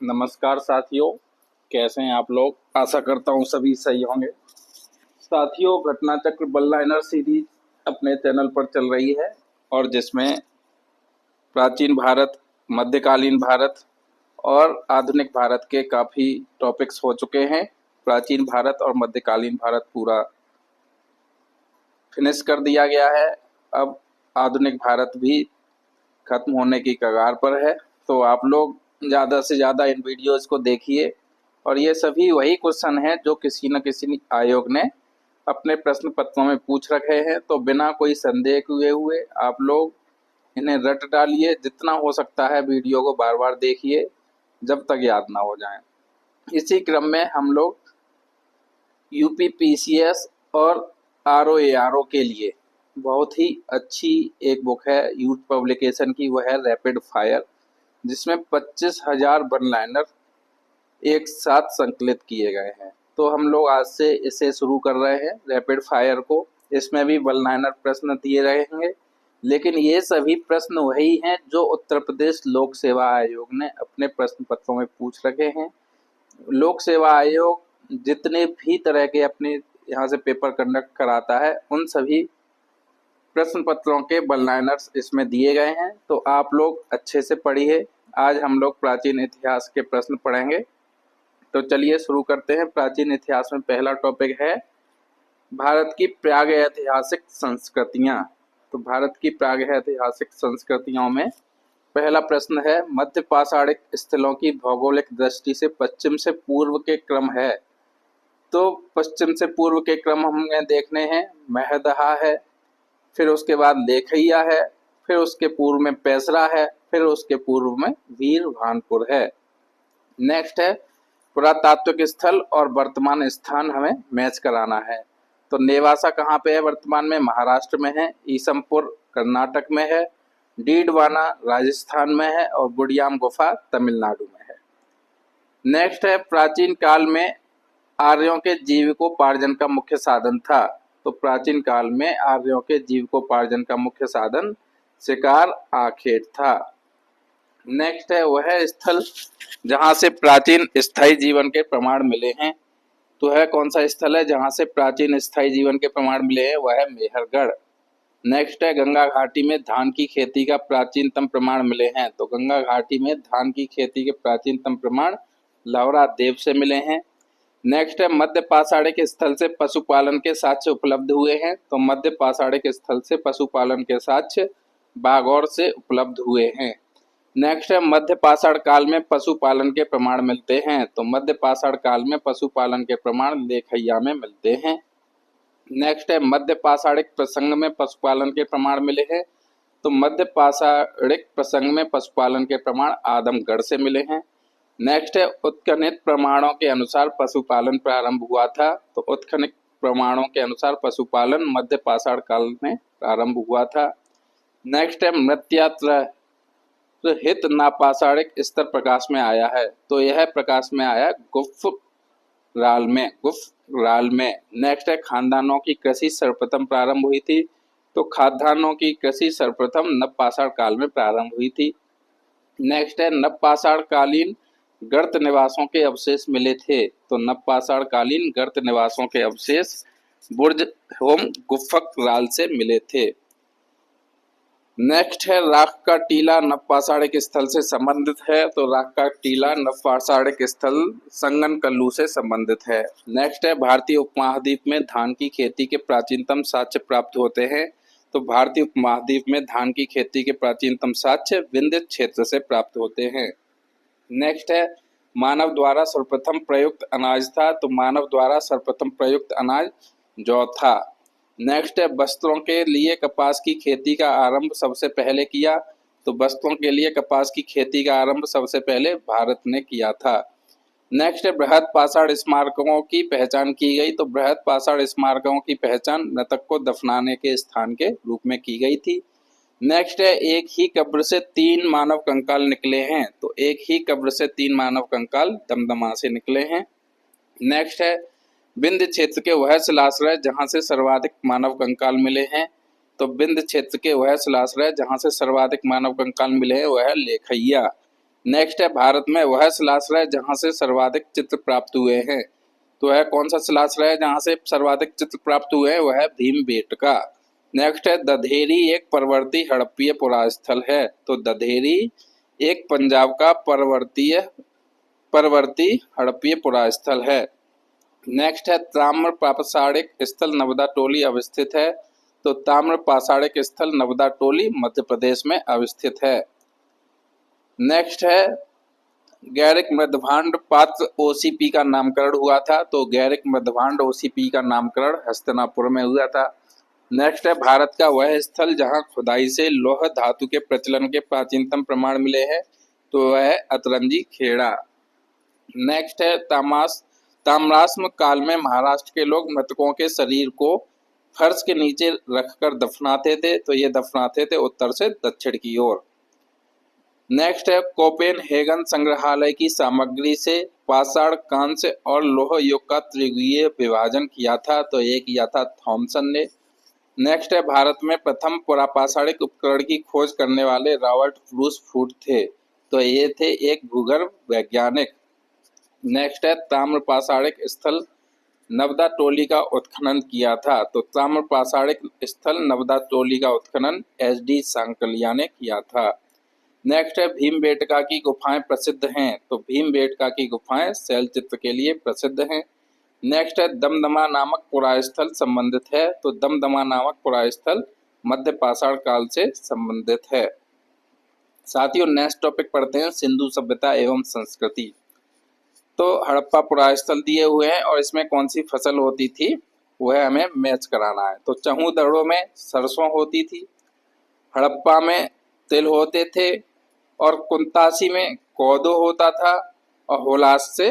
नमस्कार साथियों, कैसे हैं आप लोग। आशा करता हूँ सभी सही होंगे। साथियों, घटना चक्र बल्लाइनर सीरीज अपने चैनल पर चल रही है और जिसमें प्राचीन भारत, मध्यकालीन भारत और आधुनिक भारत के काफ़ी टॉपिक्स हो चुके हैं। प्राचीन भारत और मध्यकालीन भारत पूरा फिनिश कर दिया गया है। अब आधुनिक भारत भी खत्म होने की कगार पर है। तो आप लोग ज़्यादा से ज़्यादा इन वीडियोज़ को देखिए और ये सभी वही क्वेश्चन हैं जो किसी न किसी आयोग ने अपने प्रश्न पत्रों में पूछ रखे हैं। तो बिना कोई संदेह किए हुए आप लोग इन्हें रट डालिए। जितना हो सकता है वीडियो को बार बार देखिए जब तक याद ना हो जाए। इसी क्रम में हम लोग यूपीपीसीएस और आरओएआरओ के लिए बहुत ही अच्छी एक बुक है यूथ पब्लिकेशन की, वह है रैपिड फायर, जिसमें 25,000 वन लाइनर एक साथ संकलित किए गए हैं। तो हम लोग आज से इसे शुरू कर रहे हैं रैपिड फायर को। इसमें भी वन लाइनर प्रश्न दिए रहेंगे, लेकिन ये सभी प्रश्न वही हैं जो उत्तर प्रदेश लोक सेवा आयोग ने अपने प्रश्न पत्रों में पूछ रखे हैं। लोक सेवा आयोग जितने भी तरह के अपने यहाँ से पेपर कंडक्ट कराता है उन सभी प्रश्न पत्रों के वन लाइनर्स इसमें दिए गए हैं। तो आप लोग अच्छे से पढ़िए। आज हम लोग प्राचीन इतिहास के प्रश्न पढ़ेंगे। तो चलिए शुरू करते हैं। प्राचीन इतिहास में पहला टॉपिक है भारत की प्रागैतिहासिक संस्कृतियां। तो भारत की प्रागैतिहासिक संस्कृतियों में पहला प्रश्न है मध्य पाषाणिक स्थलों की भौगोलिक दृष्टि से पश्चिम से पूर्व के क्रम है। तो पश्चिम से पूर्व के क्रम हमें देखने हैं। महदहा है, फिर उसके बाद लेखैया है, फिर उसके पूर्व में पैसरा है, फिर उसके पूर्व में वीरभानपुर है। नेक्स्ट है पुरातात्विक स्थल और वर्तमान स्थान हमें मैच कराना है। तो नेवासा कहाँ पे है वर्तमान में? महाराष्ट्र में है। ईसमपुर कर्नाटक में है। डीडवाना राजस्थान में है और गुड़ियाम गुफा तमिलनाडु में है। नेक्स्ट है प्राचीन काल में आर्यों के जीविकोपार्जन का मुख्य साधन था। तो प्राचीन काल में आर्यों के जीविकोपार्जन का मुख्य साधन शिकार आखेट था। नेक्स्ट है वह स्थल जहां से प्राचीन स्थायी जीवन के प्रमाण मिले हैं। तो है कौन सा स्थल है जहां से प्राचीन स्थायी जीवन के प्रमाण मिले हैं? वह है मेहरगढ़। नेक्स्ट है गंगा घाटी में धान की खेती का प्राचीनतम प्रमाण मिले हैं। तो गंगा घाटी में धान की खेती के प्राचीनतम प्रमाण लवरा देव से मिले हैं। नेक्स्ट है मध्य पाषाणिक स्थल से पशुपालन के साक्ष्य उपलब्ध हुए हैं। तो मध्य पाषाणिक स्थल से पशुपालन के साक्ष्य बागौर से उपलब्ध हुए हैं। नेक्स्ट है मध्य पाषाण काल में पशुपालन के प्रमाण मिलते हैं। तो मध्य पाषाण काल में पशुपालन के प्रमाण लेखैया में मिलते हैं। नेक्स्ट है मध्य पाषाणिक प्रसंग में पशुपालन के प्रमाण मिले हैं। तो मध्य पाषाणिक प्रसंग में पशुपालन के प्रमाण आदमगढ़ से मिले हैं। नेक्स्ट है उत्खनित प्रमाणों के अनुसार पशुपालन प्रारंभ हुआ था। तो उत्खनित प्रमाणों के अनुसार पशुपालन मध्य पाषाण काल में प्रारंभ हुआ था। नेक्स्ट है मृत्यात्र हित नापाषाणिक स्तर प्रकाश में आया है। तो यह प्रकाश में आया गुफराल में। नेक्स्ट है खानदानों की कृषि सर्वप्रथम प्रारंभ हुई थी। तो खाद्यान्नों की कृषि सर्वप्रथम नवपाषाण काल में प्रारंभ हुई थी। नेक्स्ट है नवपाषाण कालीन गर्त निवासों के अवशेष मिले थे। तो नवपाषाण कालीन गर्त निवासों के अवशेष बुर्ज होम गुफकराल से मिले थे। नेक्स्ट है राख का टीला नवपाषाणिक स्थल से संबंधित है। तो राख का टीला नवपाषाणिक स्थल संगनकल्लू से संबंधित है। नेक्स्ट है भारतीय उपमहाद्वीप में धान की खेती के प्राचीनतम साक्ष्य प्राप्त होते हैं। तो भारतीय उपमहाद्वीप में धान की खेती के प्राचीनतम साक्ष्य विंध्य क्षेत्र से प्राप्त होते हैं। नेक्स्ट है मानव द्वारा सर्वप्रथम प्रयुक्त अनाज था। तो मानव द्वारा सर्वप्रथम प्रयुक्त अनाज जौ था। नेक्स्ट है वस्त्रों के लिए कपास की खेती का आरंभ सबसे पहले किया। तो वस्त्रों के लिए कपास की खेती का आरंभ सबसे पहले भारत ने किया था। नेक्स्ट है बृहद पाषाण स्मारकों की पहचान की गई। तो बृहद पाषाण स्मारकों की पहचान मृतक को दफनाने के स्थान के रूप में की गई थी। नेक्स्ट है एक ही कब्र से 3 मानव कंकाल निकले हैं। तो एक ही कब्र से 3 मानव कंकाल दमदमा से निकले हैं। नेक्स्ट है विंध्य क्षेत्र के वह शिलाश्रय जहां से सर्वाधिक मानव कंकाल मिले हैं। तो विंध्य क्षेत्र के वह शिलाश्रय जहां से सर्वाधिक मानव कंकाल मिले हैं वह लेखैया। नेक्स्ट है भारत में वह शिलाश्रय जहां से सर्वाधिक चित्र प्राप्त हुए हैं। तो वह कौन सा शिलाश्रय है जहां से सर्वाधिक चित्र प्राप्त हुए हैं? वह है भीमबेटका। नेक्स्ट है दधेरी एक परवर्ती हड़प्पीय पुरास्थल है। तो दधेरी एक पंजाब का परवर्ती हड़प्पीय पुरास्थल है। नेक्स्ट है ताम्र पाषाणिक स्थल नवदा टोली अवस्थित है। तो ताम्र पाषाणिक स्थल नवदा टोली मध्य प्रदेश में अवस्थित है। नेक्स्ट है गैरिक मृदभांड पात्र ओसीपी का नामकरण हुआ था। तो गैरिक मृदभांड ओसीपी का नामकरण हस्तिनापुर में हुआ था। नेक्स्ट है भारत का वह स्थल जहां खुदाई से लौह धातु के प्रचलन के प्राचीनतम प्रमाण मिले हैं। तो वह है अतरंजी खेड़ा। नेक्स्ट है ताम्राश्म काल में महाराष्ट्र के लोग मृतकों के शरीर को फर्श के नीचे रखकर दफनाते थे। तो ये दफनाते थे उत्तर से दक्षिण की ओर। नेक्स्ट है कोपेनहेगन संग्रहालय की सामग्री से पाषाण, कांस्य और लौह युग का त्रिगुणीय विभाजन किया था। तो ये किया था थॉमसन ने। नेक्स्ट है भारत में प्रथम पुरापाषाणिक उपकरण की खोज करने वाले रॉबर्ट ब्रूस फूट थे। तो ये थे एक भूगर्भ वैज्ञानिक। नेक्स्ट है ताम्रपाषाणिक स्थल नवदा टोली का उत्खनन किया था। तो ताम्रपाषाणिक स्थल नवदा टोली का उत्खनन एसडी सांकलिया ने किया था। नेक्स्ट है भीमबेटका की गुफाएं प्रसिद्ध हैं। तो भीमबेटका की गुफाएं शैलचित्र के लिए प्रसिद्ध हैं। नेक्स्ट है दमदमा नामक पुरास्थल संबंधित है। तो दमदमा नामक पुरास्थल मध्य पाषाण काल से संबंधित है। साथियों नेक्स्ट टॉपिक पढ़ते हैं सिंधु सभ्यता एवं संस्कृति। तो हड़प्पा पुरास्थल दिए हुए हैं और इसमें कौन सी फसल होती थी वह हमें मैच कराना है। तो चहू दड़ों में सरसों होती थी, हड़प्पा में तिल होते थे और कुंतासी में कोदो होता था और होलास से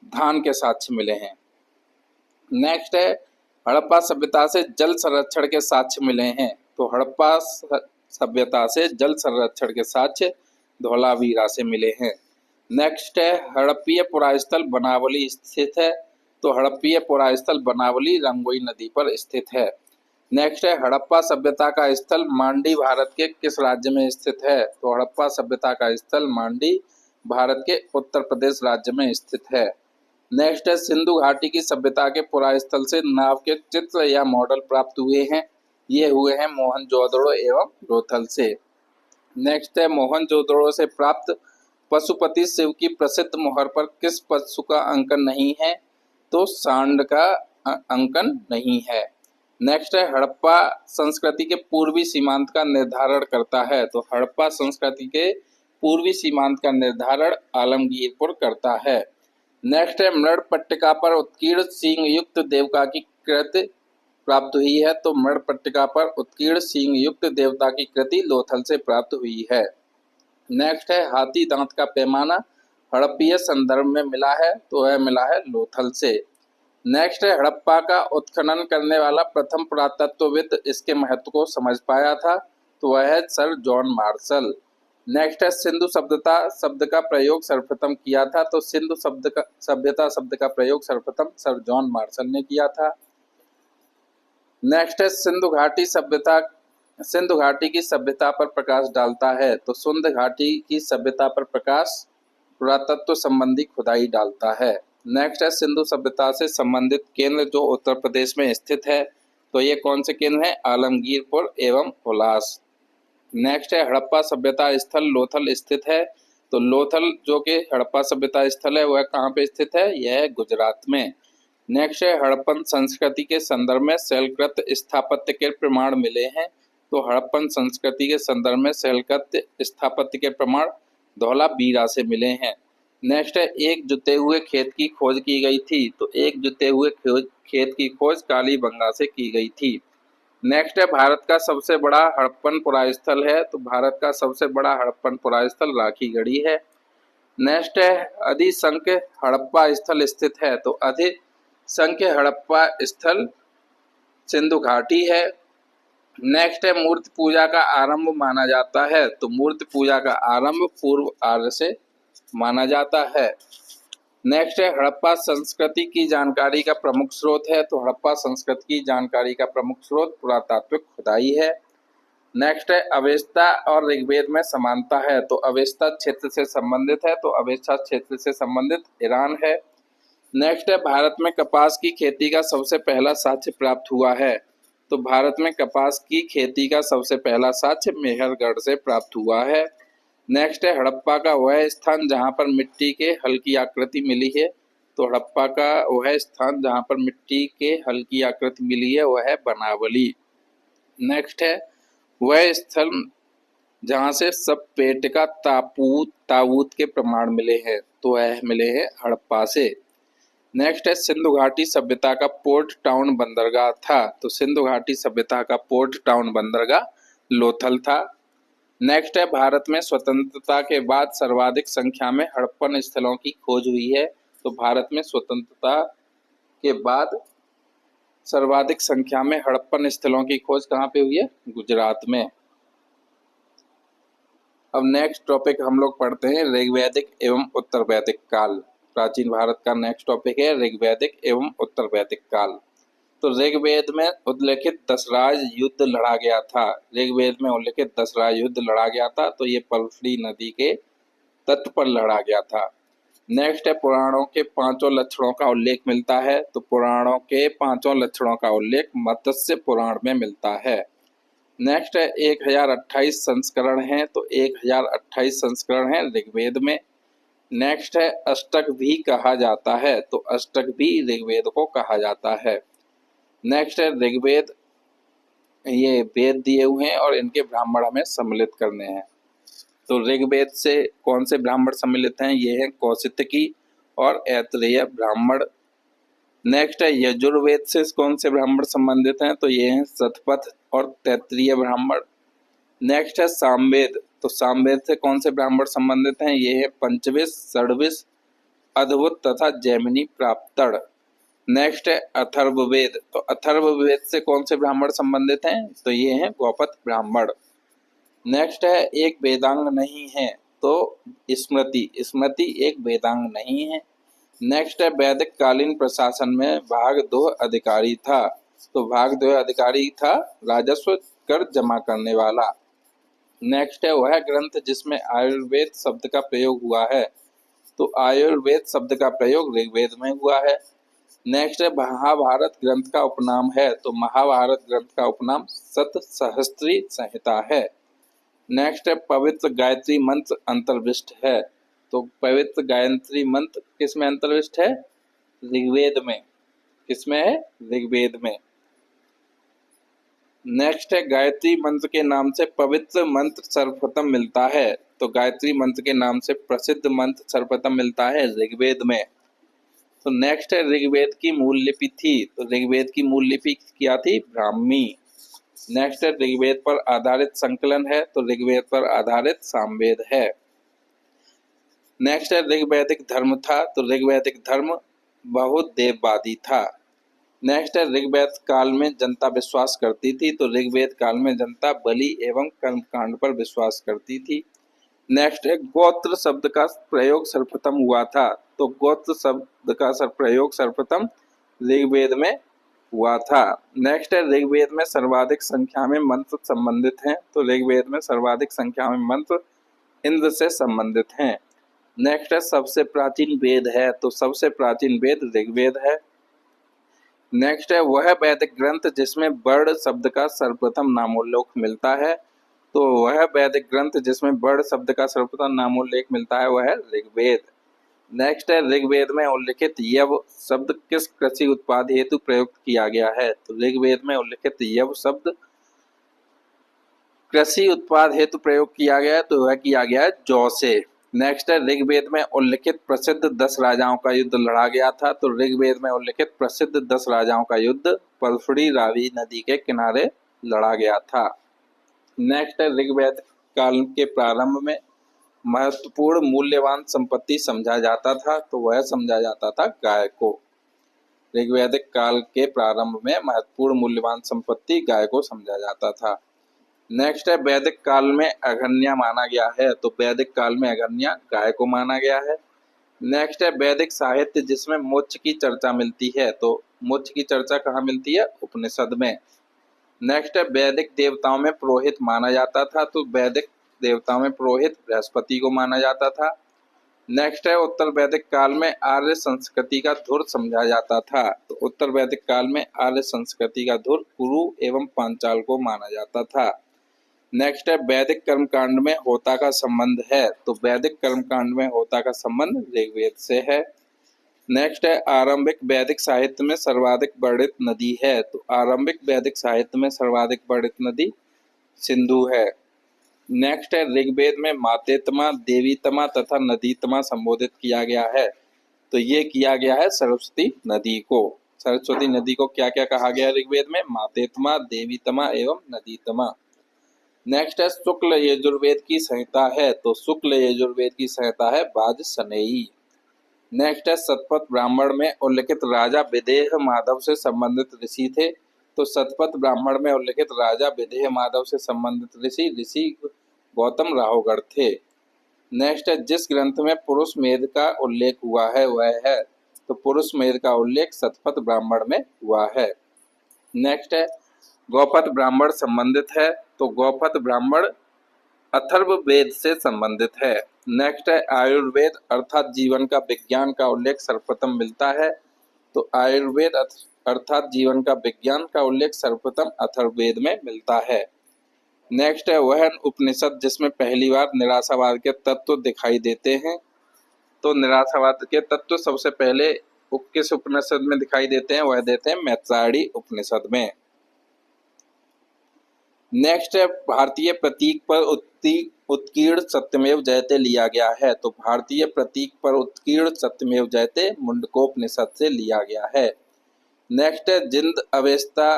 धान के साक्ष्य मिले हैं। नेक्स्ट है हड़प्पा सभ्यता से जल संरक्षण के साक्ष्य मिले हैं। तो हड़प्पा सभ्यता से जल संरक्षण के साक्ष्य धौलावीरा से मिले हैं। नेक्स्ट है हड़प्पीय पुरास्थल बनावली स्थित है। तो हड़प्पीय पुरास्थल बनावली रंगोई नदी पर स्थित है। नेक्स्ट है हड़प्पा सभ्यता का स्थल मांडी भारत के किस राज्य में स्थित है? तो हड़प्पा सभ्यता का स्थल मांडी भारत के उत्तर प्रदेश राज्य में स्थित है। नेक्स्ट है सिंधु घाटी की सभ्यता के पुरास्थल से नाव के चित्र या मॉडल प्राप्त हुए हैं। ये हुए हैं मोहनजोदड़ो एवं लोथल से। नेक्स्ट है मोहनजोदड़ो से प्राप्त पशुपति शिव की प्रसिद्ध मोहर पर किस पशु का अंकन नहीं है? तो सांड का अंकन नहीं है। नेक्स्ट है हड़प्पा संस्कृति के पूर्वी सीमांत का निर्धारण करता है। तो हड़प्पा संस्कृति के पूर्वी सीमांत का निर्धारण आलमगीरपुर करता है। नेक्स्ट है मृड पट्टिका पर उत्कीर्ण सींग युक्त देवता की कृति प्राप्त हुई है। तो मृड पट्टिका पर उत्कीर्ण सींग युक्त देवता की कृति लोथल से प्राप्त हुई है। नेक्स्ट है हाथी दांत का पैमाना हड़प्पीय संदर्भ में मिला है। तो वह मिला है लोथल से। नेक्स्ट है हड़प्पा का उत्खनन करने वाला प्रथम पुरातत्वविद इसके महत्व को समझ पाया था। तो वह है सर जॉन मार्शल। नेक्स्ट है सिंधु सभ्यता शब्द का प्रयोग सर्वप्रथम किया था। तो सिंधु सभ्यता शब्द का प्रयोग सर्वप्रथम सर जॉन मार्शल ने किया था। नेक्स्ट है सिंधु घाटी की सभ्यता पर प्रकाश डालता है। तो सिंधु घाटी की सभ्यता पर प्रकाश पुरातत्व संबंधी खुदाई डालता है। नेक्स्ट है सिंधु सभ्यता से संबंधित केंद्र जो उत्तर प्रदेश में स्थित है। तो ये कौन से केंद्र हैं? आलमगीरपुर एवं उल्लास। नेक्स्ट है हड़प्पा सभ्यता स्थल लोथल स्थित है। तो लोथल जो कि हड़प्पा सभ्यता स्थल है वह कहाँ पे स्थित है? यह है गुजरात में। नेक्स्ट है हड़प्पन संस्कृति के संदर्भ में शैलकृत स्थापत्य के प्रमाण मिले हैं। तो हड़प्पन संस्कृति के संदर्भ में शैलकृत स्थापत्य के प्रमाण धौलावीरा से मिले हैं। नेक्स्ट है एक जुते हुए खेत की खोज की गई थी। तो एक जुते हुए खेत की खोज कालीबंगा से की गई थी। नेक्स्ट है भारत का सबसे बड़ा हड़प्पन पुरास्थल है। तो भारत का सबसे बड़ा हड़प्पन पुरास्थल राखीगढ़ी है। नेक्स्ट है अधिसंख्य हड़प्पा स्थल स्थित है। तो अधिसंख्य हड़प्पा स्थल सिंधु घाटी है। नेक्स्ट है मूर्ति पूजा का आरंभ माना जाता है। तो मूर्ति पूजा का आरंभ पूर्व आर्य से माना जाता है। नेक्स्ट है हड़प्पा संस्कृति की जानकारी का प्रमुख स्रोत है। तो हड़प्पा संस्कृति की जानकारी का प्रमुख स्रोत पुरातात्विक खुदाई है। नेक्स्ट है अवेस्ता और ऋग्वेद में समानता है, तो अवेस्ता क्षेत्र से संबंधित है, तो अवेस्ता क्षेत्र से संबंधित ईरान है। नेक्स्ट है भारत में कपास की खेती का सबसे पहला साक्ष्य प्राप्त हुआ है, तो भारत में कपास की खेती का सबसे पहला साक्ष्य मेहरगढ़ से प्राप्त हुआ है। नेक्स्ट है हड़प्पा का वह स्थान जहां पर मिट्टी के हल की आकृति मिली है, तो हड़प्पा का वह स्थान जहां पर मिट्टी के हल की आकृति मिली है वह है बनावली। नेक्स्ट है वह स्थल जहां से सपेट का ताबूत के प्रमाण मिले हैं, तो वह मिले हैं हड़प्पा से। नेक्स्ट है सिंधु घाटी सभ्यता का पोर्ट टाउन बंदरगाह था, तो सिंधु घाटी सभ्यता का पोर्ट टाउन बंदरगाह लोथल था। नेक्स्ट है भारत में स्वतंत्रता के बाद सर्वाधिक संख्या में हड़प्पन स्थलों की खोज हुई है, तो भारत में स्वतंत्रता के बाद सर्वाधिक संख्या में हड़प्पन स्थलों की खोज कहाँ पे हुई है? गुजरात में। अब नेक्स्ट टॉपिक हम लोग पढ़ते हैं ऋग्वैदिक एवं उत्तर वैदिक काल। प्राचीन भारत का नेक्स्ट टॉपिक है ऋग्वैदिक एवं उत्तर वैदिक काल। तो ऋग्वेद में उल्लेखित दशराज युद्ध लड़ा गया था, ऋग्वेद में उल्लेखित दशराज युद्ध लड़ा गया था, तो ये पल्फड़ी नदी के तट पर लड़ा गया था। नेक्स्ट है पुराणों के पांचों लक्षणों का उल्लेख मिलता है, तो पुराणों के पांचों लक्षणों का उल्लेख मत्स्य पुराण में मिलता है। नेक्स्ट है 1028 संस्करण हैं, तो 1028 संस्करण हैं ऋग्वेद में। नेक्स्ट है अष्टक भी कहा जाता है, तो अष्टक भी ऋग्वेद को कहा जाता है। नेक्स्ट है ऋग्वेद, ये वेद दिए हुए हैं और इनके ब्राह्मण हमें सम्मिलित करने हैं। तो ऋग्वेद से कौन से ब्राह्मण सम्मिलित हैं? ये हैं कौशितकी और ऐतरेय ब्राह्मण। नेक्स्ट है यजुर्वेद से कौन से ब्राह्मण संबंधित हैं? तो ये हैं शतपथ और तैत्तिरीय ब्राह्मण। नेक्स्ट है सामवेद, तो सामवेद से कौन से ब्राह्मण संबंधित हैं? ये है पंचविश, षड्विश, अद्भुत तथा जैमिनी प्राप्तड़। नेक्स्ट है अथर्ववेद, तो अथर्ववेद से कौन से ब्राह्मण संबंधित हैं? तो ये हैं गौपथ ब्राह्मण। नेक्स्ट है एक वेदांग नहीं है, तो स्मृति, स्मृति एक वेदांग नहीं है। नेक्स्ट है वैदिक कालीन प्रशासन में भाग 2 अधिकारी था, तो भाग 2 अधिकारी था राजस्व कर जमा करने वाला। नेक्स्ट है वह ग्रंथ जिसमें आयुर्वेद शब्द का प्रयोग हुआ है, तो आयुर्वेद शब्द का प्रयोग ऋग्वेद में हुआ है। नेक्स्ट है महाभारत ग्रंथ का उपनाम है, तो महाभारत ग्रंथ का उपनाम सतसहस्त्री संहिता है। नेक्स्ट है पवित्र गायत्री मंत्र अंतर्विष्ट है, तो पवित्र गायत्री मंत्र किस में अंतर्विष्ट है? ऋग्वेद में। किसमें है? ऋग्वेद में। नेक्स्ट है गायत्री मंत्र के नाम से पवित्र मंत्र सर्वप्रथम मिलता है, तो गायत्री मंत्र के नाम से प्रसिद्ध मंत्र सर्वप्रथम मिलता है ऋग्वेद में। तो नेक्स्ट है ऋग्वेद की मूल लिपि थी, तो ऋग्वेद की मूल लिपि क्या थी? ब्राह्मी। नेक्स्ट है ऋग्वेद पर आधारित संकलन है, तो ऋग्वेद पर आधारित सामवेद है। नेक्स्ट है ऋग्वैदिक धर्म था, तो ऋग्वैदिक धर्म बहुत देववादी था। नेक्स्ट है ऋग्वेद काल में जनता विश्वास करती थी, तो ऋग्वेद काल में जनता बलि एवं कर्मकांड पर विश्वास करती थी। नेक्स्ट है गोत्र शब्द का प्रयोग सर्वप्रथम हुआ था, तो गोत्र शब्द का प्रयोग सर्वप्रथम ऋग्वेद में हुआ था। नेक्स्ट है ऋग्वेद में सर्वाधिक संख्या में मंत्र संबंधित हैं, तो ऋग्वेद में सर्वाधिक संख्या में मंत्र इंद्र से संबंधित हैं। नेक्स्ट है सबसे प्राचीन वेद है, तो सबसे प्राचीन वेद ऋग्वेद है। नेक्स्ट है वह वैदिक ग्रंथ जिसमें वर्ण शब्द का सर्वप्रथम नामोल्लेख मिलता है, तो वह वैदिक ग्रंथ जिसमें वर्ण शब्द का सर्वप्रथम नामोल्लेख मिलता है वह है ऋग्वेद। नेक्स्ट है ऋग्वेद में उल्लिखित यव शब्द किस कृषि उत्पाद हेतु प्रयुक्त किया गया है, तो ऋग्वेद में उल्लिखित यव शब्द कृषि उत्पाद हेतु प्रयोग किया गया है, तो वह किया गया है जौ से। नेक्स्ट है ऋग्वेद में उल्लिखित प्रसिद्ध 10 राजाओं का युद्ध लड़ा गया था, तो ऋग्वेद में उल्लिखित प्रसिद्ध 10 राजाओं का युद्ध पल्फड़ी रावी नदी के किनारे लड़ा गया था। नेक्स्ट है ऋग्वेद काल के प्रारंभ में महत्वपूर्ण मूल्यवान संपत्ति समझा जाता था, तो वह समझा जाता था गाय को। ऋग्वैदिक काल के प्रारंभ में महत्वपूर्ण मूल्यवान संपत्ति गाय को समझा जाता था। नेक्स्ट है वैदिक काल में अघन्या माना गया है, तो वैदिक काल में अघन्या गाय को माना गया है। नेक्स्ट है वैदिक साहित्य जिसमें मोक्ष की चर्चा मिलती है, तो मोक्ष की चर्चा कहाँ मिलती है? उपनिषद में। नेक्स्ट है वैदिक देवताओं में पुरोहित माना जाता था, तो वैदिक देवताओं में पुरोहित बृहस्पति को माना जाता था। नेक्स्ट है उत्तर वैदिक काल में आर्य संस्कृति का धुर समझा जाता था, तो उत्तर वैदिक काल में आर्य संस्कृति का धुर कुरु एवं पांचाल को माना जाता था। नेक्स्ट है वैदिक कर्मकांड में होता का संबंध है, तो वैदिक कर्मकांड में होता का संबंध ऋग्वेद से है। नेक्स्ट है आरंभिक वैदिक साहित्य में सर्वाधिक वर्णित नदी है, तो आरंभिक वैदिक साहित्य में सर्वाधिक वर्णित नदी सिंधु है। नेक्स्ट है ऋग्वेद में मातेतमा, देवीतमा तथा नदीतमा संबोधित किया गया है, तो ये किया गया है सरस्वती नदी को। सरस्वती नदी को क्या क्या कहा गया ऋग्वेद में? मातेतमा, देवीतमा एवं नदीतमा। नेक्स्ट है शुक्ल यजुर्वेद की संहिता है, तो शुक्ल यजुर्वेद की संहिता है वाजसनेयी। नेक्स्ट है शतपथ ब्राह्मण में उल्लिखित राजा विदेह माधव से संबंधित ऋषि थे, तो शतपथ ब्राह्मण में उल्लिखित राजा विदेह माधव से संबंधित ऋषि गौतम राहुगढ़ थे। नेक्स्ट है जिस ग्रंथ में पुरुष मेध का उल्लेख हुआ है वह है, तो पुरुष मेध का उल्लेख शतपथ ब्राह्मण में हुआ है। नेक्स्ट है गौपथ ब्राह्मण संबंधित है, तो गौपथ ब्राह्मण अथर्ववेद से संबंधित है। नेक्स्ट है आयुर्वेद अर्थात जीवन का विज्ञान का उल्लेख सर्वप्रथम मिलता है, तो आयुर्वेद अर्थात जीवन का विज्ञान का उल्लेख सर्वप्रथम अथर्ववेद में मिलता है। नेक्स्ट है वह उपनिषद जिसमें पहली बार निराशावाद के तत्व दिखाई देते हैं, तो निराशावाद के तत्व सबसे पहले किस उपनिषद में दिखाई देते हैं? वह देते हैं मैत्रायणी उपनिषद में। नेक्स्ट है भारतीय प्रतीक पर उत्कीर्ण सत्यमेव जयते लिया गया है, तो भारतीय प्रतीक पर उत्कीर्ण सत्यमेव जयते मुंडकोपनिषद से लिया गया है। नेक्स्ट है जिंद अवेस्ता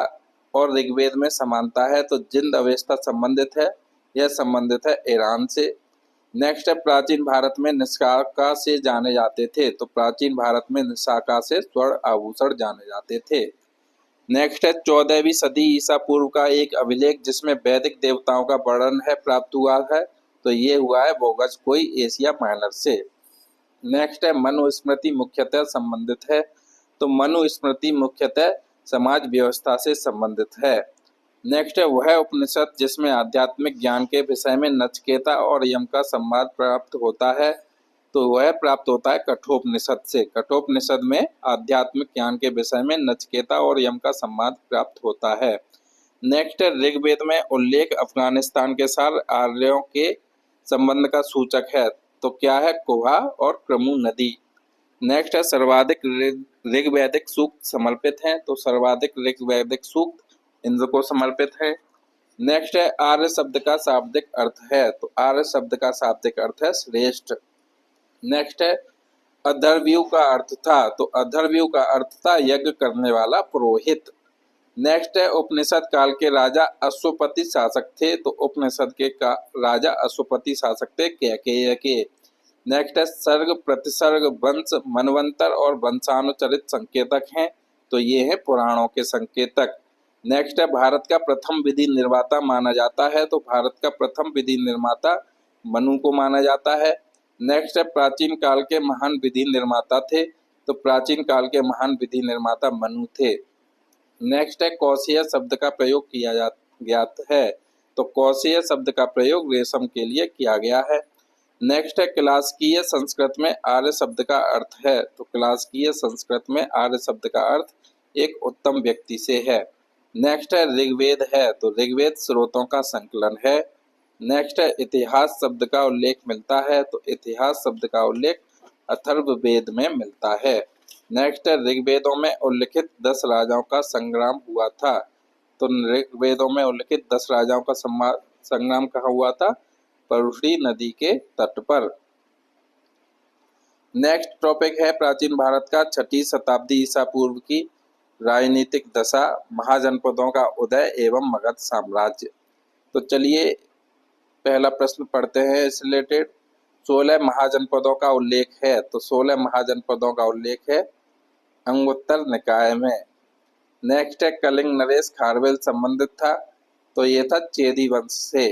और ऋग्वेद में समानता है, तो जिंद अवेस्ता संबंधित है, यह संबंधित है ईरान से। नेक्स्ट है प्राचीन भारत में निशाका से जाने जाते थे, तो प्राचीन भारत में निशाका से स्वर्ण आभूषण जाने जाते थे। नेक्स्ट है 14वीं सदी ईसा पूर्व का एक अभिलेख जिसमें वैदिक देवताओं का वर्णन है प्राप्त हुआ है, तो ये हुआ है बोगस कोई एशिया माइनर से। नेक्स्ट है मनुस्मृति मुख्यतः संबंधित है, तो मनुस्मृति मुख्यतः समाज व्यवस्था से संबंधित है। नेक्स्ट है वह उपनिषद जिसमें आध्यात्मिक ज्ञान के विषय में नचिकेता और यम का संवाद प्राप्त होता है, तो वह प्राप्त होता है कठोपनिषद से। कठोपनिषद में आध्यात्मिक ज्ञान के विषय में नचिकेता और यम का संवाद प्राप्त होता है। नेक्स्ट है ऋग्वेद में उल्लेख अफगानिस्तान के साथ आर्यों के संबंध का सूचक है, तो क्या है? कुहा और क्रमु नदी। नेक्स्ट है सर्वाधिक ऋग्वैदिक सूक्त समर्पित हैं, तो सर्वाधिक ऋग्वैदिक सूक्त इंद्र को समर्पित है। नेक्स्ट है आर्य शब्द का शाब्दिक अर्थ है, तो आर्य शब्द का शाब्दिक अर्थ है श्रेष्ठ। नेक्स्ट है अधर्व्यू का अर्थ था, तो अधर्व्यू का अर्थ था यज्ञ करने वाला पुरोहित। नेक्स्ट है उपनिषद काल के राजा अश्वपति शासक थे, तो उपनिषद के राजा अश्वपति शासक थे कैकेय के। नेक्स्ट है सर्ग, प्रतिसर्ग, वंश, मनवंतर और वंशानुचरित संकेतक हैं, तो ये हैं पुराणों के संकेतक। नेक्स्ट है भारत का प्रथम विधि निर्माता माना जाता है, तो भारत का प्रथम विधि निर्माता मनु को माना जाता है। नेक्स्ट है प्राचीन काल के महान विधि निर्माता थे, तो प्राचीन काल के महान विधि निर्माता मनु थे। नेक्स्ट है कौशेय शब्द का प्रयोग किया गया है, तो कौशेय शब्द का प्रयोग रेशम के लिए किया गया है। नेक्स्ट है क्लासिकीय संस्कृत में आर्य शब्द का अर्थ है, तो क्लासिकीय संस्कृत में आर्य शब्द का अर्थ एक उत्तम व्यक्ति से है। नेक्स्ट है ऋग्वेद है, तो ऋग्वेद स्रोतों का संकलन है। नेक्स्ट है इतिहास शब्द का उल्लेख मिलता है, तो इतिहास शब्द का उल्लेख अथर्ववेद में मिलता है। नेक्स्ट है ऋग्वेदों में उल्लिखित 10 राजाओं का संग्राम हुआ था, तो ऋग्वेदों में उल्लिखित 10 राजाओं का संग्राम कहाँ हुआ था? परुषी नदी के तट पर। नेक्स्ट टॉपिक है प्राचीन भारत का 6ठी शताब्दी ईसा पूर्व की राजनीतिक दशा, महाजनपदों का उदय एवं मगध साम्राज्य। तो चलिए पहला प्रश्न पढ़ते हैं इस रिलेटेड। 16 महाजनपदों का उल्लेख है, तो 16 महाजनपदों का उल्लेख है अंगुत्तर निकाय में। नेक्स्ट है कलिंग नरेश खारवेल संबंधित था, तो ये था चेदी वंश से।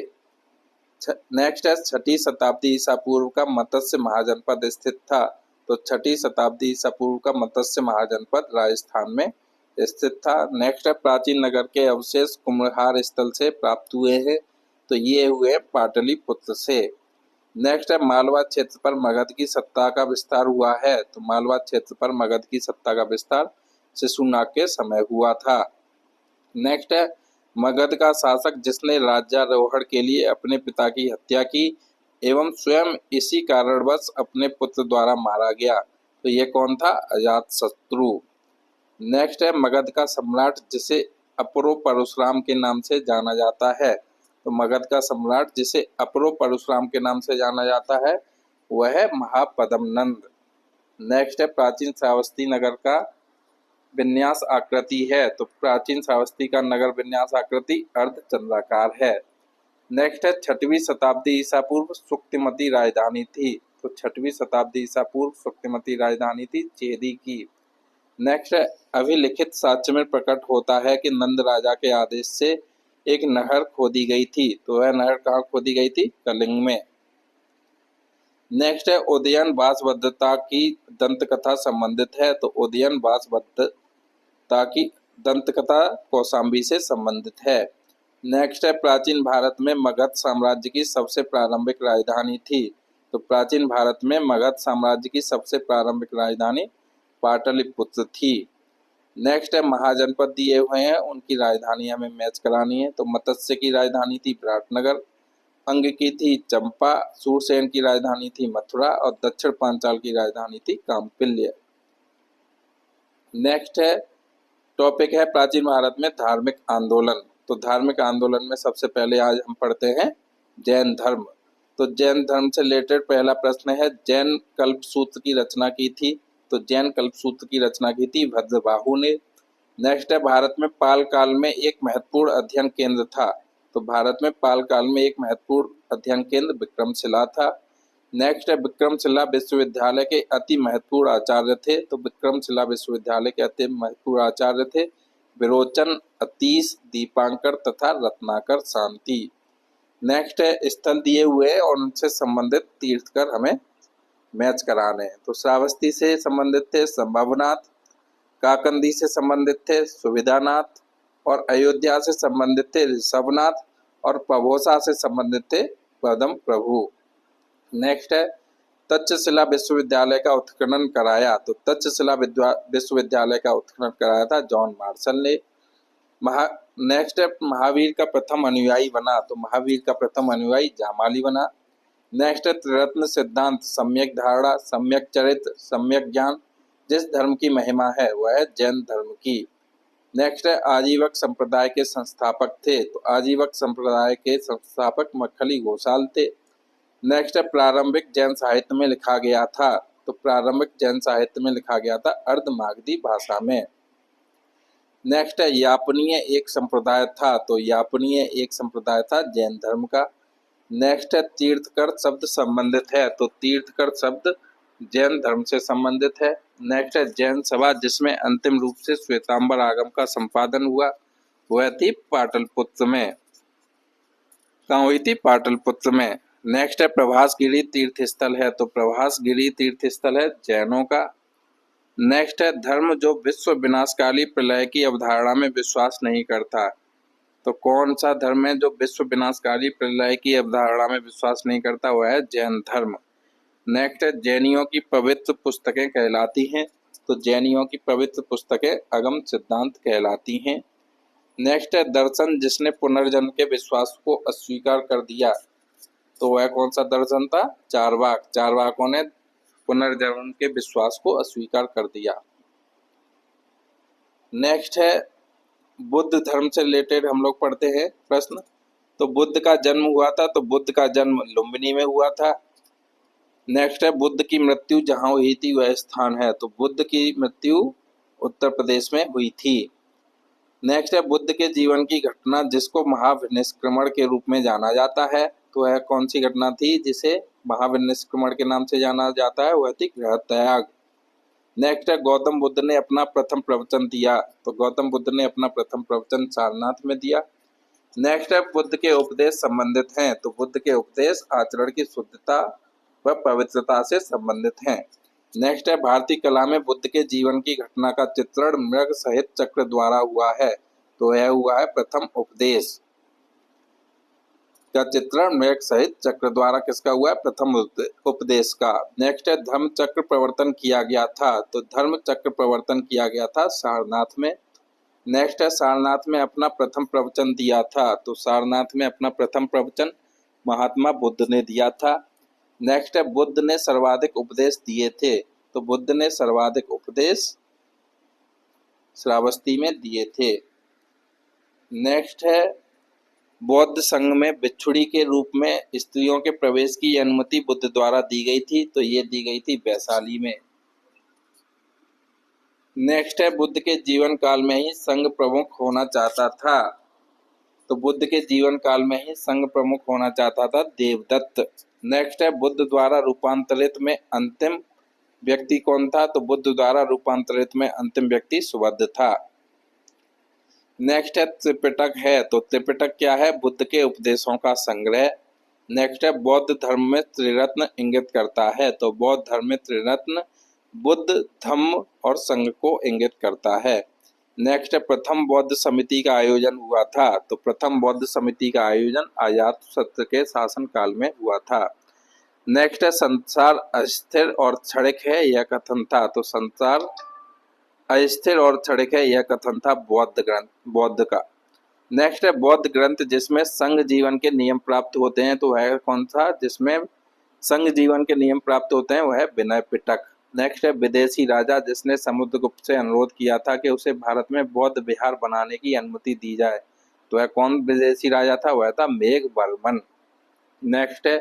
नेक्स्ट है 6ठी शताब्दी ईसा पूर्व का मत्स्य महाजनपद स्थित था, तो 6ठी शताब्दी ईसा पूर्व का मत्स्य महाजनपद राजस्थान में स्थित था। नेक्स्ट है प्राचीन नगर के अवशेष कुम्भलहार स्थल से प्राप्त हुए हैं, तो ये हुए पाटलिपुत्र से। नेक्स्ट है मालवा क्षेत्र पर मगध की सत्ता का विस्तार हुआ है, तो मालवा क्षेत्र पर मगध की सत्ता का विस्तार शिशुनाग के समय हुआ था। नेक्स्ट है मगध का शासक जिसने राज्यारोहण के लिए अपने पिता की हत्या की एवं स्वयं इसी कारणवश अपने पुत्र द्वारा मारा गया, तो ये कौन था? अजातशत्रु। नेक्स्ट है मगध का सम्राट जिसे अपरो परशुराम के नाम से जाना जाता है, तो मगध का सम्राट जिसे अपरो परशुराम के नाम से जाना जाता है वह है महापद्मनंद। नेक्स्ट है प्राचीन श्रावस्ती नगर का विन्यास आकृति है, तो प्राचीन श्रावस्ती का नगर विन्यास आकृति अर्धचंद्राकार है। नेक्स्ट है 6वीं शताब्दी ईसा पूर्व सुक्तिमती राजधानी थी, तो 6वीं शताब्दी ईसा पूर्व सुक्तिमती राजधानी थी चेदी की। नेक्स्ट है अभिलिखित साक्ष्य में प्रकट होता है कि नंद राजा के आदेश से एक नहर खोदी गई थी, तो वह नहर कहाँ खोदी गई थी? कलिंग में। नेक्स्ट है उदयन वासवदत्ता की दंतकथा संबंधित है, तो उदयन वासवदत्ता की दंतकथा कौशाम्बी से संबंधित है। नेक्स्ट है प्राचीन भारत में मगध साम्राज्य की सबसे प्रारंभिक राजधानी थी, तो प्राचीन भारत में मगध साम्राज्य की सबसे प्रारंभिक राजधानी पाटलिपुत्र थी। नेक्स्ट है महाजनपद दिए हुए हैं, उनकी राजधानी हमें मैच करानी है, तो मत्स्य की राजधानी थी विराटनगर, अंग की थी चंपा, सूरसेन की राजधानी थी मथुरा और दक्षिण पांचाल की राजधानी थी कामपिल्य। नेक्स्ट है टॉपिक है प्राचीन भारत में धार्मिक आंदोलन, तो धार्मिक आंदोलन में सबसे पहले आज हम पढ़ते हैं जैन धर्म। तो जैन धर्म से रिलेटेड पहला प्रश्न है जैन कल्पसूत्र की रचना की थी, तो जैन कल्पसूत्र की रचना की थी भद्रबाहु ने। नेक्स्ट है भारत में पाल काल में एक महत्वपूर्ण अध्ययन केंद्र था, तो भारत में पाल काल में एक महत्वपूर्ण अध्ययन केंद्र विक्रमशिला था। नेक्स्ट है विक्रमशिला विश्वविद्यालय के अति महत्वपूर्ण आचार्य थे, तो विक्रमशिला विश्वविद्यालय के अति महत्वपूर्ण आचार्य थे विरोचन, अतीश, दीपांकर तथा रत्नाकर शांति। नेक्स्ट है स्थल दिए हुए हैं और उनसे संबंधित तीर्थकर हमें मैच कराने हैं, तो श्रावस्ती से संबंधित थे संभवनाथ, काकंदी से संबंधित थे सुविधानाथ और अयोध्या से संबंधित थे ऋषभनाथ और पवोसा से संबंधित थे पदम प्रभु। नेक्स्ट है तक्षशिला विश्वविद्यालय का उत्खनन कराया, तो तक्षशिला विश्वविद्यालय का उत्खनन कराया था जॉन मार्शल ने। नेक्स्ट है महावीर का प्रथम अनुयायी बना, तो महावीर का प्रथम अनुयायी जामाली बना। नेक्स्ट है त्रिरत्न सिद्धांत सम्यक धारणा, सम्यक चरित्र, सम्यक ज्ञान जिस धर्म की महिमा है वह है जैन धर्म की। नेक्स्ट है आजीवक संप्रदाय के संस्थापक थे, तो आजीवक संप्रदाय के संस्थापक मक्खली घोषाल थे। नेक्स्ट है प्रारंभिक जैन साहित्य में लिखा गया था, तो प्रारंभिक जैन साहित्य में लिखा गया था अर्धमागधी भाषा में। नेक्स्ट है यापनीय एक संप्रदाय था, तो यापनीय एक संप्रदाय था जैन धर्म का। नेक्स्ट है तीर्थकर शब्द संबंधित है, तो तीर्थकर शब्द जैन धर्म से संबंधित है। नेक्स्ट है जैन सभा जिसमें अंतिम रूप से श्वेतांबर आगम का संपादन हुआ वह थी पाटलिपुत्र में। कहाँ हुई थी? पाटलिपुत्र में। नेक्स्ट है प्रभासगिरी तीर्थ स्थल है, तो प्रभासगिरी तीर्थ स्थल है जैनों का। नेक्स्ट है धर्म जो विश्व विनाशकाली प्रलय की अवधारणा में विश्वास नहीं करता, तो कौन सा धर्म है जो विश्व विनाशकाली प्रलय की अवधारणा में विश्वास नहीं करता? वह है जैन धर्म। नेक्स्ट है जैनियों की पवित्र पुस्तकें कहलाती हैं, तो जैनियों की पवित्र पुस्तकें अगम सिद्धांत कहलाती हैं। नेक्स्ट है दर्शन जिसने पुनर्जन्म के विश्वास को अस्वीकार कर दिया, तो वह कौन सा दर्शन था? चारवाक। चारवाकों ने पुनर्जन्म के विश्वास को अस्वीकार कर दिया। नेक्स्ट है बुद्ध धर्म से रिलेटेड हम लोग पढ़ते हैं प्रश्न। तो बुद्ध का जन्म हुआ था, तो बुद्ध का जन्म लुम्बिनी में हुआ था। नेक्स्ट है बुद्ध की मृत्यु जहाँ हुई थी वह स्थान है, तो बुद्ध की मृत्यु उत्तर प्रदेश में हुई थी। नेक्स्ट है बुद्ध के जीवन की घटना जिसको महाविनिष्क्रमण के रूप में जाना जाता है, तो वह कौन सी घटना थी जिसे महाविनिष्क्रमण के नाम से जाना जाता है? वह थी गृह त्याग। नेक्स्ट है गौतम बुद्ध ने अपना प्रथम प्रवचन दिया, तो गौतम बुद्ध ने अपना प्रथम प्रवचन सारनाथ में दिया। नेक्स्ट है बुद्ध के उपदेश संबंधित हैं, तो बुद्ध के उपदेश आचरण की शुद्धता व पवित्रता से संबंधित हैं। नेक्स्ट है भारतीय कला में बुद्ध के जीवन की घटना का चित्रण मृग सहित चक्र द्वारा हुआ है, तो यह हुआ है प्रथम उपदेश का चित्रण मृग सहित चक्र द्वारा किसका हुआ है? प्रथम उपदेश का। नेक्स्ट है धर्म चक्र प्रवर्तन किया गया था, तो धर्म चक्र प्रवर्तन किया गया था सारनाथ में। नेक्स्ट है सारनाथ में अपना प्रथम प्रवचन दिया था, तो सारनाथ में अपना प्रथम प्रवचन महात्मा बुद्ध ने दिया था। नेक्स्ट है बुद्ध ने सर्वाधिक उपदेश दिए थे, तो बुद्ध ने सर्वाधिक उपदेश श्रावस्ती में दिए थे। नेक्स्ट है बौद्ध संघ में भिक्षुणी के रूप में स्त्रियों के प्रवेश की अनुमति बुद्ध द्वारा दी गई थी, तो ये दी गई थी वैशाली में। नेक्स्ट है बुद्ध के जीवन काल में ही संघ प्रमुख होना चाहता था, तो बुद्ध के जीवन काल में ही संघ प्रमुख होना चाहता था देवदत्त। नेक्स्ट है बुद्ध द्वारा रूपांतरित में अंतिम व्यक्ति कौन था? तो बुद्ध द्वारा रूपांतरित में अंतिम व्यक्ति सुबुद्ध था। नेक्स्ट है त्रिपिटक है, तो त्रिपिटक क्या है? बुद्ध के उपदेशों का संग्रह। नेक्स्ट है बौद्ध धर्म में त्रिरत्न इंगित करता है, तो बौद्ध धर्म में त्रिरत्न बुद्ध, धम्म और संघ को इंगित करता है। नेक्स्ट है प्रथम बौद्ध समिति का आयोजन हुआ था, तो प्रथम बौद्ध समिति का आयोजन अजातशत्रु के शासन काल में हुआ था। नेक्स्ट है संसार अस्थिर और क्षणिक है, यह कथन था, तो संसार अस्थिर और क्षणिक है, यह कथन था बौद्ध का। नेक्स्ट है बौद्ध ग्रंथ जिसमें संघ जीवन के नियम प्राप्त होते हैं, तो वह कौन सा? जिसमें संघ जीवन के नियम प्राप्त होते हैं वह है विनय पिटक। नेक्स्ट है विदेशी राजा जिसने समुद्रगुप्त से अनुरोध किया था कि उसे भारत में बौद्ध विहार बनाने की अनुमति दी जाए, तो वह कौन विदेशी राजा था? वह था मेघवर्मन। नेक्स्ट है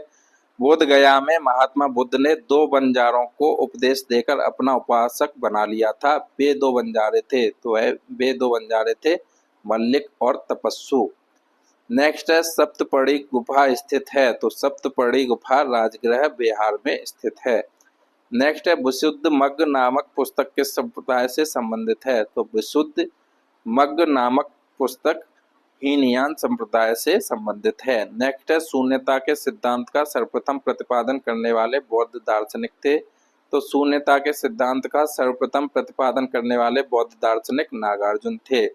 बोध गया में महात्मा बुद्ध ने 2 बंजारों को उपदेश देकर अपना उपासक बना लिया था। वे 2 बंजारे थे, तो वे 2 बंजारे थे मल्लिक और तपस्सु। नेक्स्ट है सप्तपदी गुफा स्थित है, तो सप्तपदी गुफा राजगृह बिहार में स्थित है। नेक्स्ट है विशुद्ध मग्ग नामक पुस्तक किस संप्रदाय से संबंधित है? तो विशुद्ध मग्ग नामक पुस्तक हीनयान संप्रदाय से संबंधित है। नेक्स्ट है शून्यता के सिद्धांत का सर्वप्रथम प्रतिपादन करने वाले बौद्ध दार्शनिक थे, तो शून्यता के सिद्धांत का सर्वप्रथम प्रतिपादन करने वाले बौद्ध दार्शनिक नागार्जुन थे।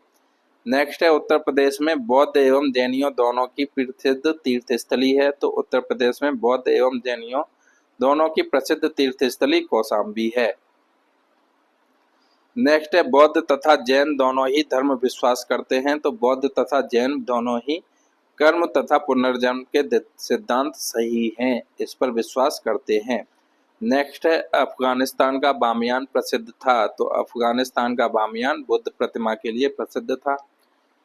नेक्स्ट है उत्तर प्रदेश में बौद्ध एवं जैनियों दोनों की प्रसिद्ध तीर्थस्थली है, तो उत्तर प्रदेश में बौद्ध एवं जैनियों दोनों की प्रसिद्ध तीर्थस्थली कौशाम्बी है। नेक्स्ट है बौद्ध तथा जैन दोनों ही धर्म विश्वास करते हैं, तो बौद्ध तथा जैन दोनों ही कर्म तथा पुनर्जन्म के सिद्धांत सही हैं, इस पर विश्वास करते हैं। नेक्स्ट है अफगानिस्तान का बामियान प्रसिद्ध था, तो अफगानिस्तान का बामियान बुद्ध प्रतिमा के लिए प्रसिद्ध था।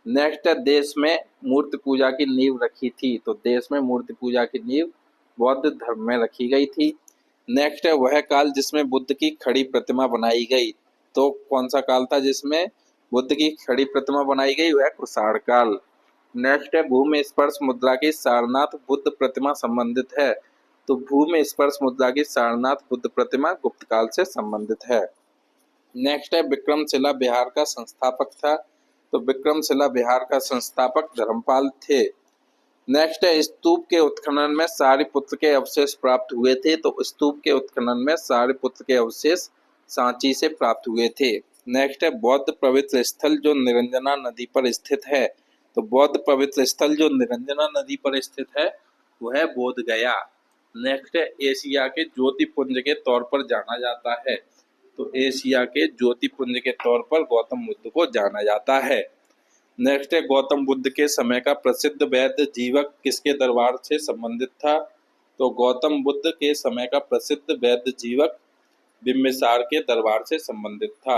नेक्स्ट है देश में मूर्ति पूजा की नींव रखी थी, तो देश में मूर्ति पूजा की नींव बौद्ध धर्म में रखी गई थी। नेक्स्ट है वह काल जिसमें बुद्ध की खड़ी प्रतिमा बनाई गई, तो कौन सा काल था जिसमें बुद्ध की खड़ी प्रतिमा बनाई गई? वह कुषाण काल। नेक्स्ट है भूमि स्पर्श मुद्रा की सारनाथ बुद्ध प्रतिमा संबंधित है, तो भूमि स्पर्श मुद्रा की सारनाथ बुद्ध प्रतिमा गुप्त काल से संबंधित है। नेक्स्ट है विक्रमशिला बिहार का संस्थापक था, तो विक्रमशिला बिहार का संस्थापक धर्मपाल थे। नेक्स्ट है स्तूप के उत्खनन में सारिपुत्र के अवशेष प्राप्त हुए थे, तो स्तूप के उत्खनन में सारिपुत्र के अवशेष सांची से प्राप्त हुए थे। नेक्स्ट है बौद्ध पवित्र स्थल जो निरंजना नदी पर स्थित है, तो बौद्ध पवित्र स्थल जो निरंजना नदी पर स्थित है वह है बोध गया। नेक्स्ट है एशिया के ज्योतिपुंज के तौर पर जाना जाता है, तो एशिया के ज्योतिपुंज के तौर पर गौतम बुद्ध को जाना जाता है। नेक्स्ट है गौतम बुद्ध के समय का प्रसिद्ध वैद्य जीवक किसके दरबार से संबंधित था? तो गौतम बुद्ध के समय का प्रसिद्ध वैद्य जीवक बिम्बिसार के दरबार से संबंधित था।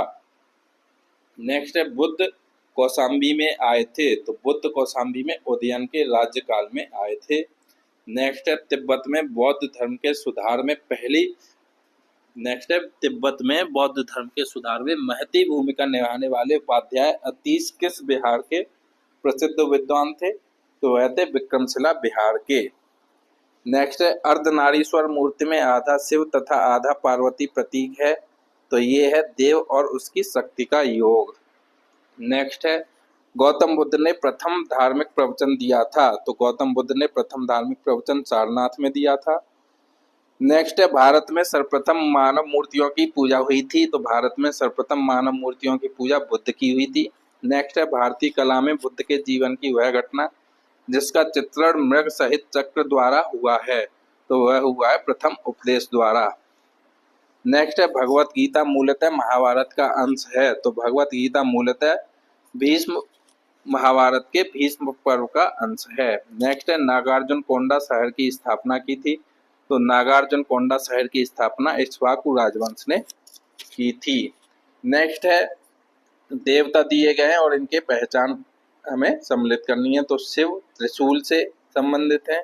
नेक्स्ट है बुद्ध कौशाम्बी में आए थे, तो बुद्ध कौशाम्बी में उदयन के राज्यकाल में आए थे। नेक्स्ट है तिब्बत में बौद्ध धर्म के सुधार में बौद्ध धर्म के सुधार में महती भूमिका निभाने वाले उपाध्याय अतीश किस बिहार के प्रसिद्ध विद्वान थे? तो वह थे विक्रमशिला बिहार के। नेक्स्ट है अर्धनारीश्वर मूर्ति में आधा शिव तथा आधा पार्वती प्रतीक है, तो ये है देव और उसकी शक्ति का योग। नेक्स्ट है गौतम बुद्ध ने प्रथम धार्मिक प्रवचन दिया था, तो गौतम बुद्ध ने प्रथम धार्मिक प्रवचन सारनाथ में दिया था। नेक्स्ट है भारत में सर्वप्रथम मानव मूर्तियों की पूजा हुई थी। तो भारत में सर्वप्रथम मानव मूर्तियों की पूजा बुद्ध की हुई थी। नेक्स्ट है भारतीय कला में बुद्ध के जीवन की वह घटना जिसका चित्रण मृग सहित चक्र द्वारा हुआ है। तो वह हुआ है प्रथम उपदेश द्वारा। नेक्स्ट है भगवत गीता मूलतः महाभारत का अंश है। तो भगवत गीता मूलतः भीष्म महाभारत के भीष्म पर्व का अंश है। नेक्स्ट है नागार्जुन कोंडा शहर की स्थापना की थी। तो नागार्जुन कोंडा शहर की स्थापना इक्ष्वाकु राजवंश ने की थी। नेक्स्ट है देवता दिए गए हैं और इनके पहचान हमें सम्मिलित करनी है। तो शिव त्रिशूल से संबंधित है,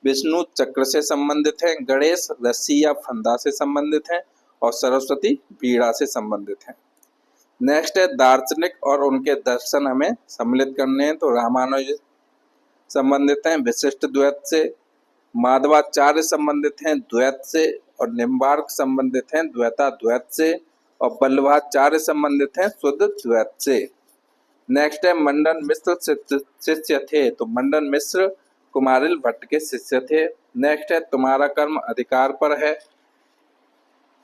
विष्णु चक्र से संबंधित है, गणेश रस्सी या फंदा से संबंधित है और सरस्वती बीड़ा से संबंधित है। नेक्स्ट है दार्शनिक और उनके दर्शन हमें सम्मिलित करने हैं। तो रामानुज संबंधित हैं विशिष्ट द्वैत से, माधवाचार्य संबंधित हैं द्वैत से और निम्बार्क संबंधित हैं द्वैताद्वैत से और वल्लभाचार्य संबंधित हैं शुद्ध द्वैत से। नेक्स्ट है मंडन मिश्र शिष्य थे। तो मंडन मिश्र कुमारिल भट्ट के शिष्य थे। नेक्स्ट है तुम्हारा कर्म अधिकार पर है,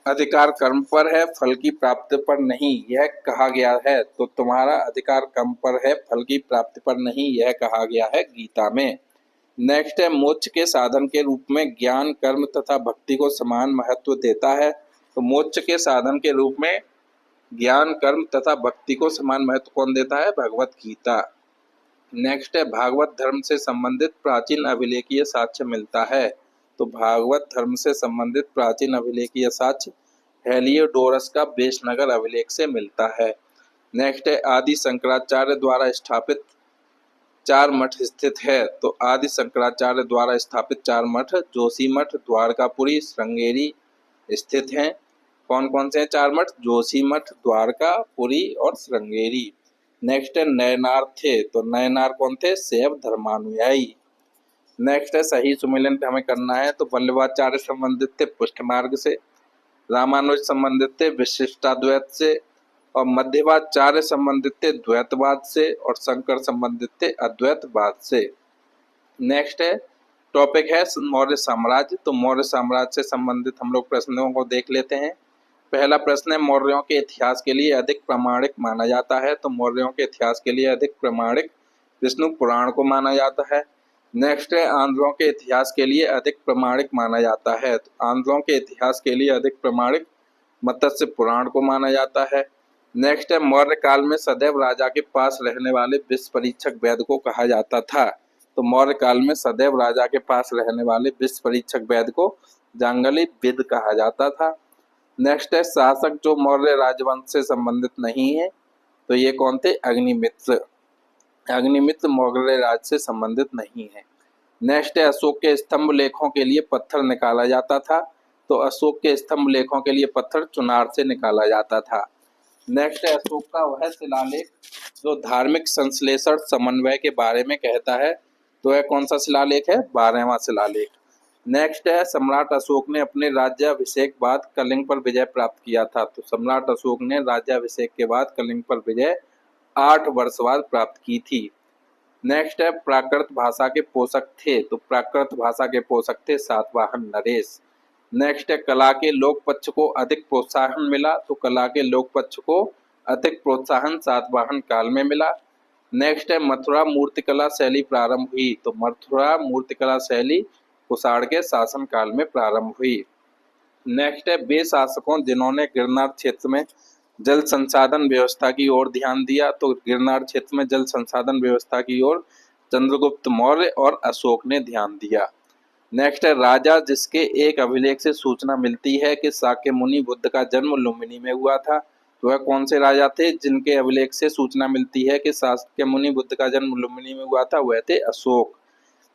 अधिकार कर्म पर है, फल की प्राप्ति पर नहीं, यह कहा गया है। तो तुम्हारा अधिकार कर्म पर है, फल की प्राप्ति पर नहीं, यह कहा गया है गीता में। नेक्स्ट है मोक्ष के साधन के रूप में ज्ञान कर्म तथा भक्ति को समान महत्व देता है। तो मोक्ष के साधन के रूप में ज्ञान कर्म तथा भक्ति को समान महत्व कौन देता है? भगवत गीता। नेक्स्ट है भागवत धर्म से संबंधित प्राचीन अभिलेखीय साक्ष्य मिलता है। तो भागवत धर्म से संबंधित प्राचीन अभिलेखीय साक्ष्य हेलियोडोरस का बेशनगर अभिलेख से मिलता है। नेक्स्ट है आदि शंकराचार्य द्वारा स्थापित 4 मठ स्थित है। तो आदि शंकराचार्य द्वारा स्थापित 4 मठ जोशी मठ, द्वारकापुरी, श्रृंगेरी स्थित हैं। कौन कौन से 4 मठ? जोशी मठ, द्वारकापुरी और श्रृंगेरी। नेक्स्ट है नयनार थे। तो नयनार कौन थे? शैव धर्मानुयायी। नेक्स्ट है सही सुमिलन हमें करना है। तो वल्लभाचार्य संबंधित थे पुष्ट मार्ग से, रामानुज संबंधित थे विशिष्टाद्वैत से और मध्यवाचार्य संबंधित थे द्वैतवाद से और शंकर संबंधित थे अद्वैतवाद से। नेक्स्ट है टॉपिक है मौर्य साम्राज्य। तो मौर्य साम्राज्य से संबंधित हम लोग प्रश्नों को देख लेते हैं। पहला प्रश्न है मौर्यों के इतिहास के लिए अधिक प्रामाणिक माना जाता है। तो मौर्यों के इतिहास के लिए अधिक प्रामाणिक विष्णु पुराण को माना जाता है। नेक्स्ट है आंध्रों के इतिहास के लिए अधिक प्रामाणिक माना जाता है। तो आंध्रों के इतिहास के लिए अधिक प्रामाणिक मत्स्य पुराण को माना जाता है। नेक्स्ट है मौर्य काल में सदैव राजा के पास रहने वाले विष परीक्षक वैद्य को कहा जाता था। तो मौर्य काल में सदैव राजा के पास रहने वाले विष परीक्षक वैद्य को जांगली विद कहा जाता था। नेक्स्ट है शासक जो मौर्य राजवंश से संबंधित नहीं है। तो ये कौन थे? अग्निमित्र। अग्निमित्र मौर्य राज से संबंधित नहीं है। नेक्स्ट है अशोक के स्तंभ लेखों के लिए पत्थर निकाला जाता था। तो अशोक के स्तंभ लेखों के लिए पत्थर चुनार से निकाला जाता था। नेक्स्ट है अशोक का वह शिलालेख जो धार्मिक संश्लेषण समन्वय के बारे में कहता है। तो यह कौन सा शिलालेख है? 12वां शिलालेख। नेक्स्ट है सम्राट अशोक ने अपने राज्याभिषेक बाद कलिंग पर विजय प्राप्त किया था। तो सम्राट अशोक ने राज्याभिषेक के बाद कलिंग पर विजय 8 वर्ष बाद प्राप्त की थी। नेक्स्ट है प्राकृत भाषा के पोषक थे। तो प्राकृत भाषा के पोषक थे सातवाहन नरेश। नेक्स्ट है कला के लोक पक्ष को अधिक प्रोत्साहन मिला। तो कला के लोक पक्ष को अधिक प्रोत्साहन सातवाहन काल में मिला। नेक्स्ट है मथुरा मूर्तिकला शैली प्रारंभ हुई। तो मथुरा मूर्तिकला शैली कुषाण के शासन काल में प्रारंभ हुई। नेक्स्ट है वे शासकों जिन्होंने गिरनार क्षेत्र में जल संसाधन व्यवस्था की ओर ध्यान दिया। तो गिरनार क्षेत्र में जल संसाधन व्यवस्था की ओर चंद्रगुप्त मौर्य और अशोक ने ध्यान दिया। नेक्स्ट है राजा जिसके एक अभिलेख से सूचना मिलती है कि शाक्य मुनि बुद्ध का जन्म लुम्बिनी में हुआ था। तो वह कौन से राजा थे जिनके अभिलेख से सूचना मिलती है कि शाक्य मुनि बुद्ध का जन्म लुम्बिनी में हुआ था? वह थे अशोक।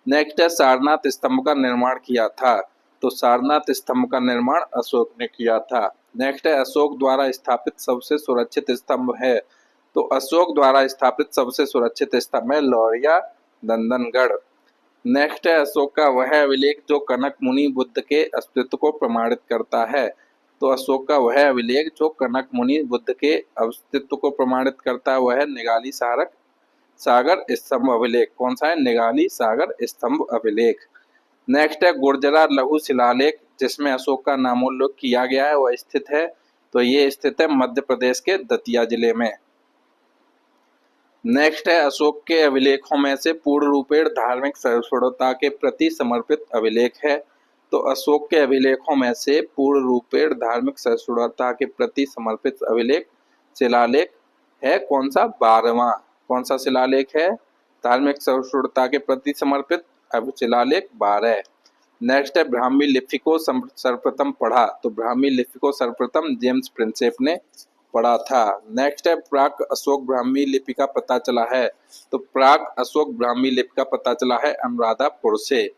नेक्स्ट है सारनाथ स्तंभ का निर्माण किया था। तो सारनाथ स्तंभ का निर्माण अशोक ने किया था। नेक्स्ट है अशोक द्वारा स्थापित सबसे सुरक्षित स्तंभ है। तो अशोक द्वारा स्थापित सबसे सुरक्षित स्तंभ है लौरिया नंदनगढ़। नेक्स्ट है अशोक का वह अभिलेख जो कनक मुनि बुद्ध के अस्तित्व को प्रमाणित करता है। तो अशोक का वह अभिलेख जो कनक मुनि बुद्ध के अस्तित्व को प्रमाणित करता है वह है निगाली सागर स्तंभ अभिलेख। कौन सा है? निगाली सागर स्तंभ अभिलेख। नेक्स्ट है गुर्जरा लघु शिलालेख जिसमें अशोक का नामोल्लेख किया गया है वह स्थित है? तो ये स्थित है मध्य प्रदेश के दतिया जिले में। नेक्स्ट है अशोक के अभिलेखों में से पूर्ण रूपेण धार्मिक सहिष्णुता के प्रति समर्पित अभिलेख है। तो अशोक के अभिलेखों में से पूर्ण रूपेण धार्मिक सहिष्णुता के प्रति समर्पित अभिलेख शिलालेख है कौन सा? 12वां। कौन सा शिलालेख है? धार्मिक सहिष्णुता के प्रति समर्पित शिलालेख 12। नेक्स्ट है ब्राह्मी लिपि को सर्वप्रथम पढ़ा। तो ब्राह्मी लिपि को सर्वप्रथम जेम्स प्रिंसेप ने पढ़ा था। नेक्स्ट है प्राक अशोक ब्राह्मी लिपि का पता चला है। तो प्राक अशोक ब्राह्मी लिपि का पता चला है अनुराधापुर से।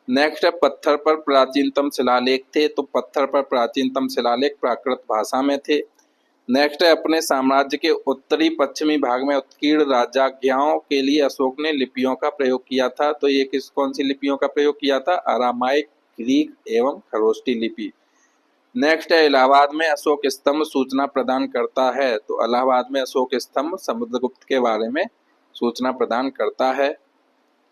नेक्स्ट है पत्थर पर प्राचीनतम शिलालेख थे। तो पत्थर पर प्राचीनतम शिलालेख प्राकृत भाषा में थे। नेक्स्ट है अपने साम्राज्य के उत्तरी पश्चिमी भाग में उत्कीर्ण राजज्ञाओं के लिए अशोक ने लिपियों का प्रयोग किया था। तो ये कौन सी लिपियों का प्रयोग किया था? अरामाइक, ग्रीक एवं खरोष्टी लिपि। नेक्स्ट है इलाहाबाद में अशोक स्तंभ सूचना प्रदान करता है। तो इलाहाबाद में अशोक स्तंभ समुद्रगुप्त के बारे में सूचना प्रदान करता है।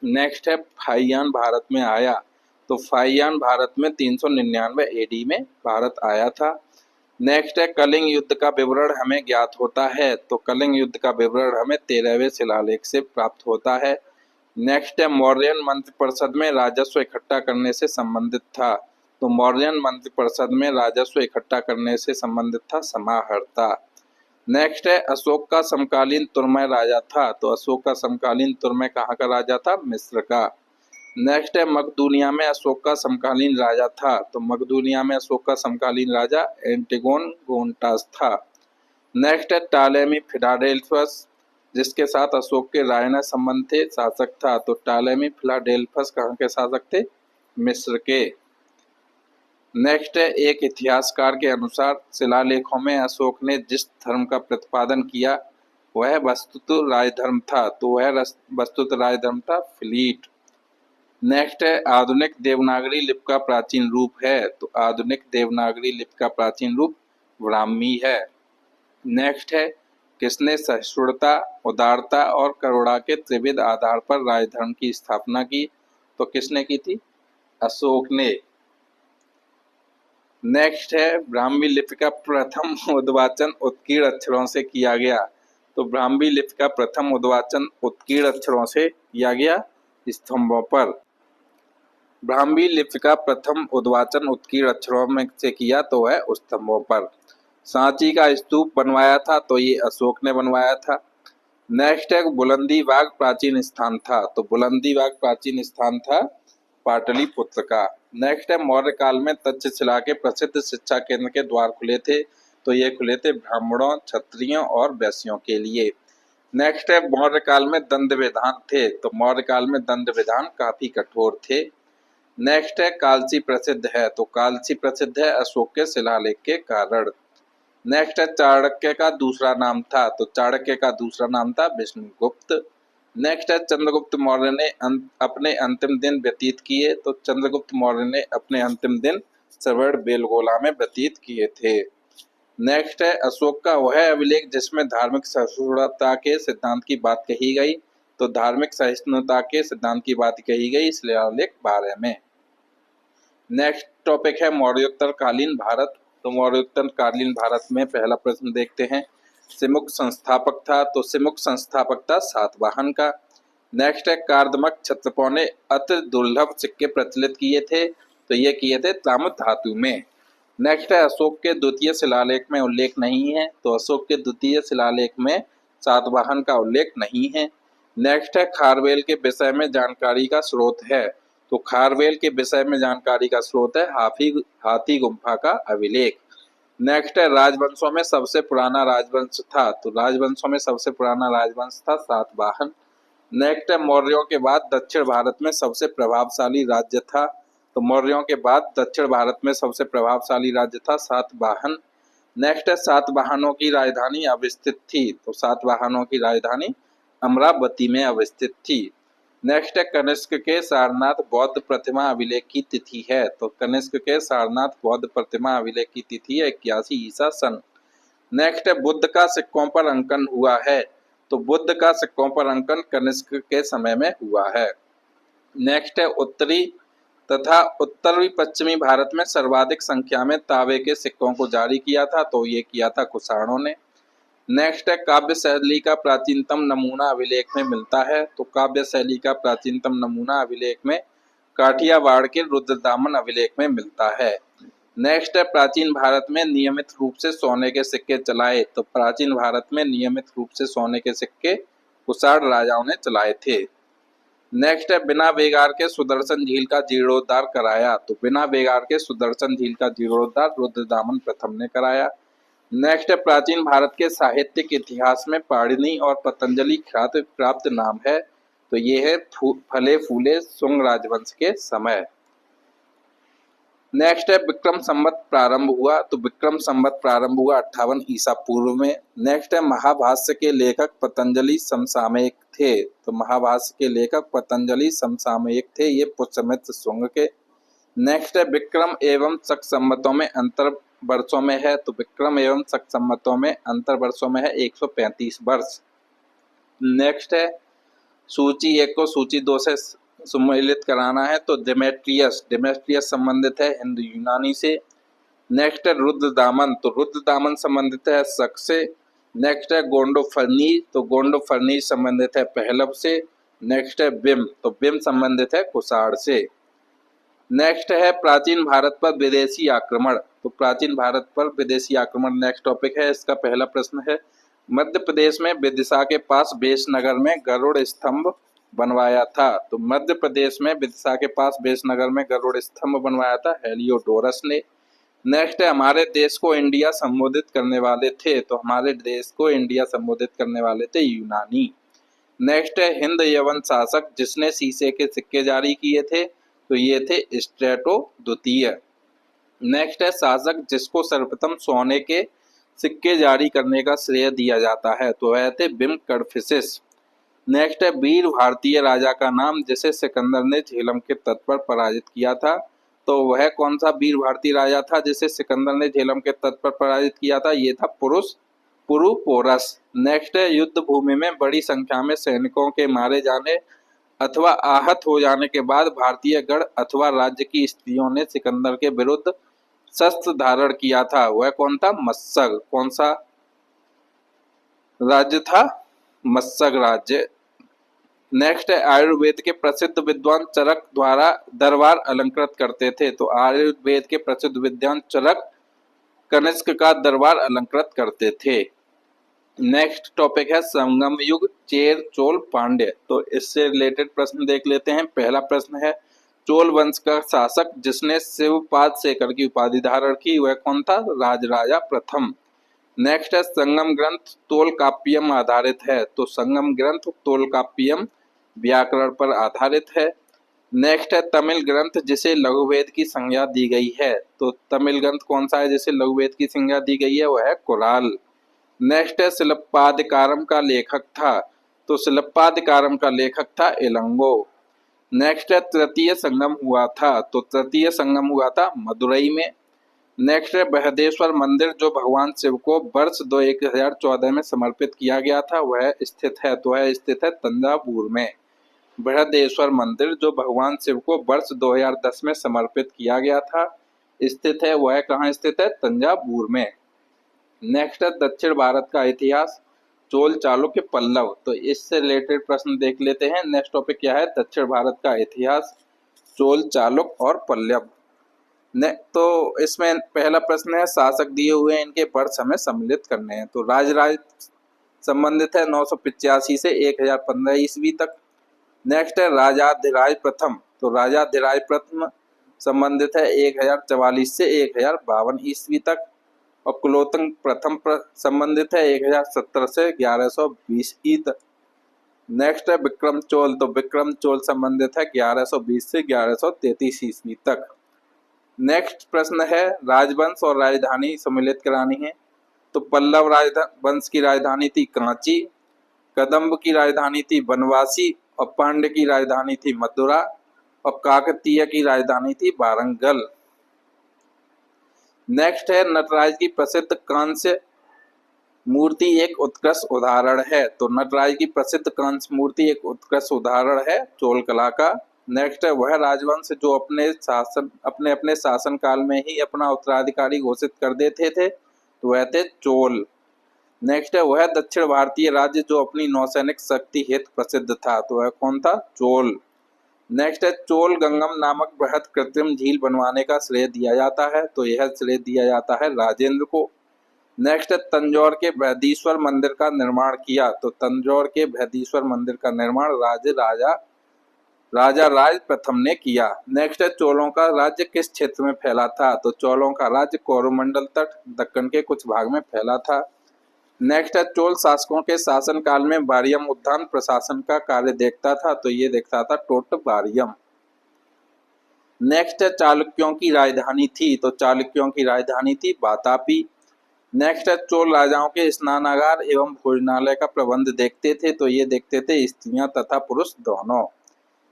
नेक्स्ट है फाहियान भारत में आया। तो फाहियान भारत में 399 एडी में भारत आया था। नेक्स्ट है कलिंग युद्ध का विवरण हमें ज्ञात होता है। तो कलिंग युद्ध का विवरण हमें 13वें शिलालेख से प्राप्त होता है। नेक्स्ट है मौर्यन मंत्रिपरिषद में राजस्व इकट्ठा करने से संबंधित था। तो मौर्यन मंत्रिपरिषद में राजस्व इकट्ठा करने से संबंधित था समाहर्ता। नेक्स्ट है अशोक का समकालीन तुर्मय राजा था। तो अशोक का समकालीन तुर्मय कहाँ का राजा था? मिस्र का। नेक्स्ट है मकदूनिया में अशोक का समकालीन राजा था। तो मकदूनिया में अशोक का समकालीन राजा एंटिगोन गोनटास था। नेक्स्ट है टालेमी फिलाडेल्फस जिसके साथ अशोक के रायना संबंध थे शासक था। तो टालेमी फिलाडेल्फस कहाँ के शासक थे? मिस्र के। नेक्स्ट है एक इतिहासकार के अनुसार शिलालेखों में अशोक ने जिस धर्म का प्रतिपादन किया वह वस्तुतः राजधर्म था। तो वह वस्तुतः राजधर्म था फ्लीट। नेक्स्ट है आधुनिक देवनागरी लिपि का प्राचीन रूप है। तो आधुनिक देवनागरी लिपि का प्राचीन रूप ब्राह्मी है। नेक्स्ट है किसने सहिष्णुता, उदारता और करुणा के त्रिविध आधार पर राजधर्म की स्थापना की? तो किसने की थी? अशोक ने। नेक्स्ट है ब्राह्मी लिपि का प्रथम उद्वाचन उत्कीर्ण अक्षरों से किया गया। तो ब्राह्मी लिपि का प्रथम उद्वाचन उत्कीर्ण अक्षरों से किया गया स्तंभों पर। ब्राह्मी लिपि का प्रथम उद्वाचन उत्कीर्ण अक्षरों में से किया तो है स्तंभों पर। सांची का स्तूप बनवाया था। तो ये अशोक ने बनवाया था। नेक्स्ट है बुलंदी बाग प्राचीन स्थान था। तो बुलंदी बाग प्राचीन स्थान था पाटलिपुत्र का। नेक्स्ट है मौर्य काल में तक्षशिला के प्रसिद्ध शिक्षा केंद्र के द्वार खुले थे। तो ये खुले थे ब्राह्मणों, क्षत्रियों और वैश्यों के लिए। नेक्स्ट है मौर्य काल में दंड विधान थे। तो मौर्य काल में दंड विधान काफी कठोर थे। नेक्स्ट है कालची प्रसिद्ध है। तो कालची प्रसिद्ध है अशोक के शिलालेख के कारण। नेक्स्ट है चाणक्य का दूसरा नाम था। तो चाणक्य का दूसरा नाम था विष्णुगुप्त। नेक्स्ट है चंद्रगुप्त मौर्य ने अपने अंतिम दिन व्यतीत किए। तो चंद्रगुप्त मौर्य ने अपने अंतिम दिन श्रवण बेलगोला में व्यतीत किए थे। नेक्स्ट है अशोक का वह अभिलेख जिसमें धार्मिक सहिष्णुता के सिद्धांत की बात कही गई। तो धार्मिक सहिष्णुता के सिद्धांत की बात कही गई शिलालेख 12 में। नेक्स्ट टॉपिक है मौर्योत्तर कालीन भारत। तो मौर्योत्तर कालीन भारत में पहला प्रश्न देखते हैं। सिमुक संस्थापक था। तो सिमुक संस्थापक था सातवाहन का। नेक्स्ट है कार्दमक क्षत्रपों ने अति दुर्लभ सिक्के प्रचलित किए थे। तो ये किए थे ताम्र धातु में। नेक्स्ट है अशोक के द्वितीय शिलालेख में उल्लेख नहीं है। तो अशोक के द्वितीय शिलालेख में सातवाहन का उल्लेख नहीं है। नेक्स्ट है खारवेल के विषय में जानकारी का स्रोत है। तो खारवेल के विषय में जानकारी का स्रोत है हाथी गुम्फा का अभिलेख। नेक्स्ट है राजवंशों में सबसे पुराना राजवंश था। तो राजवंशों में सबसे पुराना राजवंश था सातवाहन। नेक्स्ट है मौर्यों के बाद दक्षिण भारत में सबसे प्रभावशाली राज्य था। तो मौर्यों के बाद दक्षिण भारत में सबसे प्रभावशाली राज्य था सातवाहन। नेक्स्ट है सातवाहनों की राजधानी अवस्थित थी। तो सातवाहनों की राजधानी अमरावती में अवस्थित थी। नेक्स्ट है कनिष्क के सारनाथ बौद्ध प्रतिमा अभिलेख की तिथि है। तो कनिष्क के सारनाथ बौद्ध प्रतिमा अभिलेख की तिथि है 81 ईसा सन। नेक्स्ट है बुद्ध का सिक्कों पर अंकन हुआ है। तो बुद्ध का सिक्कों पर अंकन कनिष्क के समय में हुआ है। नेक्स्ट है उत्तरी तथा उत्तरी पश्चिमी भारत में सर्वाधिक संख्या में तांबे के सिक्कों को जारी किया था, तो ये किया था कुषाणों ने। नेक्स्ट है काव्य शैली का प्राचीनतम नमूना अभिलेख में मिलता है, तो काव्य शैली का प्राचीनतम नमूना अभिलेख में काठियावाड़ के रुद्रदामन अभिलेख में मिलता है। नेक्स्ट है प्राचीन भारत में नियमित रूप से सोने के सिक्के चलाए, तो प्राचीन भारत में नियमित रूप से सोने के सिक्के कुषाण राजाओं ने चलाए थे। नेक्स्ट है बिना बेगार के सुदर्शन झील का जीर्णोद्धार कराया, तो बिना बेगार के सुदर्शन झील का जीर्णोद्धार रुद्रदामन प्रथम ने कराया। नेक्स्ट है प्राचीन भारत के साहित्यिक इतिहास में पाणिनि और पतंजलि ख्याति प्राप्त नाम है, तो ये है फले फूले शुंग राजवंश के समय। नेक्स्ट है विक्रम संवत प्रारंभ हुआ, तो विक्रम संवत प्रारंभ हुआ 58 ईसा पूर्व में। नेक्स्ट है महाभाष्य के लेखक पतंजलि समसामयिक थे, तो महाभाष्य के लेखक पतंजलि समसामयिक थे, ये पुष्यमित्र शुंग के। नेक्स्ट है विक्रम एवं शक संवतों में अंतर वर्षों में है, तो विक्रम एवं शक संवतों में अंतर वर्षों में है 135 वर्ष। नेक्स्ट है सूची 1 को सूची 2 से सम्मिलित कराना है, तो डेमेट्रियस संबंधित है हिंदू यूनानी से। नेक्स्ट है रुद्रदामन, तो रुद्रदामन संबंधित है शक से। नेक्स्ट है गोंडोफर्नी, तो गोंडोफर्नी संबंधित है पहलव से। नेक्स्ट है बिम, तो बिम संबंधित है कुषाण से। नेक्स्ट है प्राचीन भारत पर विदेशी आक्रमण, तो प्राचीन भारत पर विदेशी आक्रमण नेक्स्ट टॉपिक है। इसका पहला प्रश्न है मध्य प्रदेश में विदिशा के पास बेसनगर में गरुड़ स्तंभ बनवाया था, तो मध्य प्रदेश में विदिशा के पास बेसनगर में गरुड़ स्तंभ बनवाया था हेलियोडोरस ने। नेक्स्ट है हमारे देश को इंडिया संबोधित करने वाले थे, तो हमारे देश को इंडिया संबोधित करने वाले थे यूनानी। नेक्स्ट है हिंद यवन शासक जिसने शीशे के सिक्के जारी किए थे, तो ये थे स्ट्रेटो द्वितीय। नेक्स्ट है शासक जिसको सर्वप्रथम सोने के सिक्के जारी करने का श्रेय दिया जाता है, तो वह थे बिम कडफिसिस। नेक्स्ट है वीर भारतीय राजा का नाम जिसे सिकंदर ने झेलम के तट पर पराजित किया था, तो वह कौन सा वीर भारतीय राजा था जिसे सिकंदर ने झेलम के तट पर पराजित किया था, ये था पुरुपोरस। नेक्स्ट है युद्ध भूमि में बड़ी संख्या में सैनिकों के मारे जाने अथवा आहत हो जाने के बाद भारतीय गढ़ अथवा राज्य की स्त्रियों ने सिकंदर के विरुद्ध शस्त्र धारण किया था, वह कौन था, मत्सग। कौन सा राज्य था, मत्सग राज्य। नेक्स्ट है आयुर्वेद के प्रसिद्ध विद्वान चरक द्वारा दरबार अलंकृत करते थे, तो आयुर्वेद के प्रसिद्ध विद्वान चरक कनिष्क का दरबार अलंकृत करते थे। नेक्स्ट टॉपिक है संगम युग चेर चोल पांड्य, तो इससे रिलेटेड प्रश्न देख लेते हैं। पहला प्रश्न है चोल वंश का शासक जिसने शिवपाद शेखर की उपाधि धारण की, वह कौन था, राजराजा प्रथम। नेक्स्ट है संगम ग्रंथ तोलकाप्पियम आधारित है, तो संगम ग्रंथ तोलकाप्पियम व्याकरण पर आधारित है। नेक्स्ट है तमिल ग्रंथ जिसे लघुवेद की संज्ञा दी गई है, तो तमिल ग्रंथ कौन सा है जिसे लघुवेद की संज्ञा दी गई है, वह है कुराल। नेक्स्ट है शिल्पाधिकारम का लेखक था, तो शिल्पाधिकारम का लेखक था इलंगो। नेक्स्ट है तृतीय संगम हुआ था, तो तृतीय संगम हुआ था मदुरई में। नेक्स्ट है बृहदेश्वर मंदिर जो भगवान शिव को वर्ष 2014 में समर्पित किया गया था, वह स्थित है, तो वह स्थित है तंजावुर में। बृहदेश्वर मंदिर जो भगवान शिव को वर्ष 2010 में समर्पित किया गया था स्थित है, वह कहाँ स्थित है, तंजावुर में। नेक्स्ट है दक्षिण भारत का इतिहास चोल चालुक्य पल्लव, तो इससे रिलेटेड प्रश्न देख लेते हैं। नेक्स्ट टॉपिक क्या है, दक्षिण भारत का इतिहास चोल चालुक्य और पल्लव। तो इसमें पहला प्रश्न है शासक दिए हुए इनके वर्ष हमें सम्मिलित करने हैं, तो राजराज संबंधित है 985 से 1015 ईस्वी तक। नेक्स्ट है राजाधिराज प्रथम, तो राजाधिराज प्रथम संबंधित है 1044 से 1052 ईस्वी तक। और कुलोत्तंग प्रथम संबंधित है 1070 से 1120 ई तक। नेक्स्ट है विक्रम चोल, तो विक्रम चोल संबंधित है 1120 से 1133 ईस्वी तक। नेक्स्ट प्रश्न है राजवंश और राजधानी सम्मिलित करानी है, तो पल्लव वंश की राजधानी थी कांची, कदम्ब की राजधानी थी बनवासी, और पांड्य की राजधानी थी मथुरा, और काकतीय की राजधानी थी वारंगल। नेक्स्ट है नटराज की प्रसिद्ध कांस्य मूर्ति एक उत्कृष्ट उदाहरण है, तो नटराज की प्रसिद्ध कांस्य मूर्ति एक उत्कृष्ट उदाहरण है चोल कला का। नेक्स्ट है वह राजवंश जो अपने अपने शासन काल में ही अपना उत्तराधिकारी घोषित कर देते थे, तो वह थे चोल। नेक्स्ट है वह दक्षिण भारतीय राज्य जो अपनी नौसैनिक शक्ति हेतु प्रसिद्ध था, तो वह कौन था? चोल। नेक्स्ट है चोल गंगम नामक बृहद कृत्रिम झील बनवाने का श्रेय दिया जाता है, तो यह श्रेय दिया जाता है राजेंद्र को। नेक्स्ट है तंजौर के बृहदीश्वर मंदिर का निर्माण किया, तो तंजौर के बृहदीश्वर मंदिर का निर्माण राजा राज प्रथम ने किया। नेक्स्ट है चोलों का राज्य किस क्षेत्र में फैला था, तो चोलों का राज्य कोरोमंडल तट दक्कन के कुछ भाग में फैला था। नेक्स्ट है चोल शासकों के शासन काल में बारियम उद्यान प्रशासन का कार्य देखता था, तो ये देखता था टोट बारियम। नेक्स्ट है चालुक्यों की राजधानी थी, तो चालुक्यों की राजधानी थी वातापी। नेक्स्ट है चोल राजाओं के स्नानागार एवं भोजनालय का प्रबंध देखते थे, तो ये देखते थे स्त्रियां तथा पुरुष दोनों।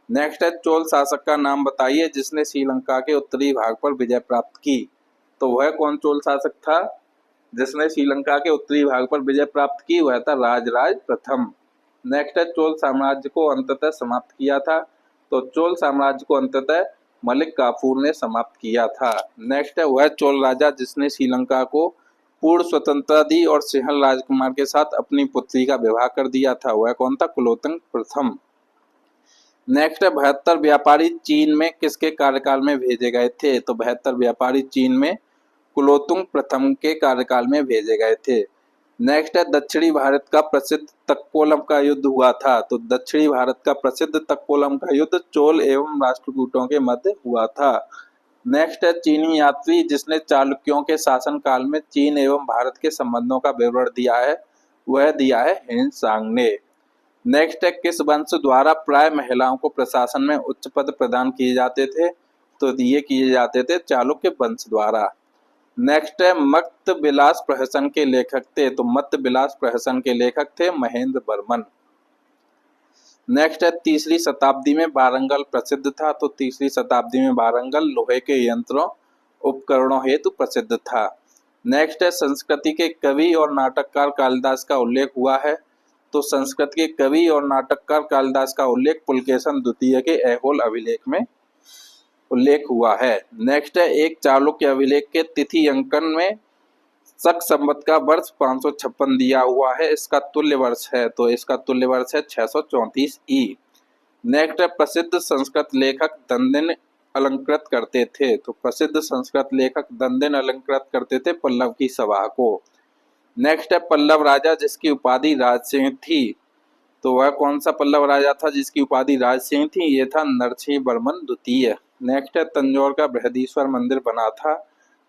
नेक्स्ट है चोल शासक का नाम बताइए जिसने श्रीलंका के उत्तरी भाग पर विजय प्राप्त की, तो वह कौन चोल शासक था जिसने श्रीलंका के उत्तरी भाग पर विजय प्राप्त की? वह था राजराज प्रथम। नेक्स्ट है चोल साम्राज्य को अंततः समाप्त किया था, तो चोल साम्राज्य को अंततः मलिक काफूर ने समाप्त किया था। नेक्स्ट है वह चोल राजा जिसने श्रीलंका को पूर्ण स्वतंत्रता दी और सिंहल राजकुमार के साथ अपनी पुत्री का विवाह कर दिया था, वह कौन था? कुलोत्तुंग प्रथम। नेक्स्ट है 72 व्यापारी चीन में किसके कार्यकाल में भेजे गए थे, तो 72 व्यापारी चीन में कुलोत्तुंग प्रथम के कार्यकाल में भेजे गए थे। नेक्स्ट है दक्षिणी भारत का प्रसिद्ध तक्कोलम का युद्ध हुआ था, तो दक्षिणी भारत का प्रसिद्ध तक्कोलम का युद्ध चोल एवं राष्ट्रकूटों के मध्य हुआ था। नेक्स्ट है चीनी यात्री जिसने चालुक्यों के शासन काल में चीन एवं भारत के संबंधों का विवरण दिया है, वह दिया है हिंसांग ने। नेक्स्ट है किस वंश द्वारा प्राय महिलाओं को प्रशासन में उच्च पद प्रदान किए जाते थे, तो ये किए जाते थे चालुक्य वंश द्वारा। नेक्स्ट है मत्त विलास प्रहसन के लेखक थे, तो मत्त विलास प्रहसन के लेखक थे महेंद्र वर्मन। नेक्स्ट है तीसरी शताब्दी में वारंगल प्रसिद्ध था, तो तीसरी शताब्दी में वारंगल लोहे के यंत्रों उपकरणों हेतु प्रसिद्ध था। नेक्स्ट है संस्कृति के कवि और नाटककार कालिदास का उल्लेख हुआ है, तो संस्कृत के कवि और नाटककार कालिदास का उल्लेख पुलकेशन द्वितीय के ऐहोल अभिलेख में उल्लेख हुआ है। नेक्स्ट है एक चालुक्य अभिलेख के तिथि अंकन में शक संवत का वर्ष 556 दिया हुआ है, इसका तुल्य वर्ष है, तो इसका तुल्य वर्ष है 634 ई। नेक्स्ट है प्रसिद्ध संस्कृत लेखक दंदिन अलंकृत करते थे, तो प्रसिद्ध संस्कृत लेखक दंदिन अलंकृत करते थे पल्लव की सभा को। नेक्स्ट है पल्लव राजा जिसकी उपाधि राजसिंह थी, तो वह कौन सा पल्लव राजा था जिसकी उपाधि राजसिंह थी? ये था नरसिंह वर्मन द्वितीय। नेक्स्ट है तंजौर का बृहदीश्वर मंदिर बना था,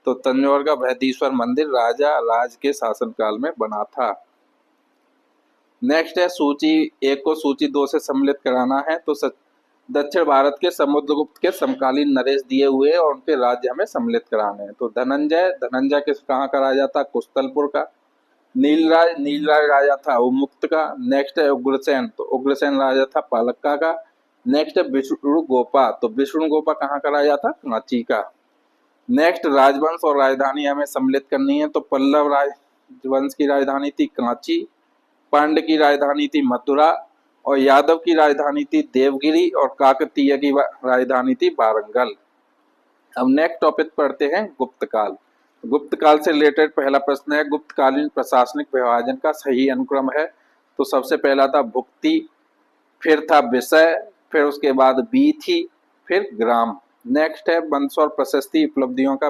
तो तंजौर का बृहदीश्वर मंदिर राजा राज के शासनकाल में बना था। नेक्स्ट है सूची 1 को सूची 2 से सम्मिलित कराना है, तो दक्षिण भारत के समुद्रगुप्त के समकालीन नरेश दिए हुए और उनके राज्य हमें सम्मिलित कराने हैं। तो धनंजय किस कहाँ का राजा था? कुस्तलपुर का। नीलराज राजा था उमुक्त का। नेक्स्ट है उग्रसेन, तो उग्रसेन राजा था पालक्का का। नेक्स्ट है विष्णुगोपा, तो विष्णुगोपा कहाँ का राजा था? कांची का। नेक्स्ट राजवंश और राजधानी हमें सम्मिलित करनी है, तो पल्लव राजवंश की राजधानी थी कांची, पांड्य की राजधानी थी मथुरा और यादव की राजधानी थी देवगिरी और काकतीय की राजधानी थी वारंगल। अब नेक्स्ट टॉपिक पढ़ते हैं गुप्त काल। गुप्त काल से रिलेटेड पहला प्रश्न है गुप्तकालीन प्रशासनिक विभाजन का सही अनुक्रम है, तो सबसे पहला था भुक्ति, फिर था विषय, फिर उसके बाद बी थी, फिर ग्राम। नेक्स्ट है मंदसौर प्रशस्ति उपलब्धियों का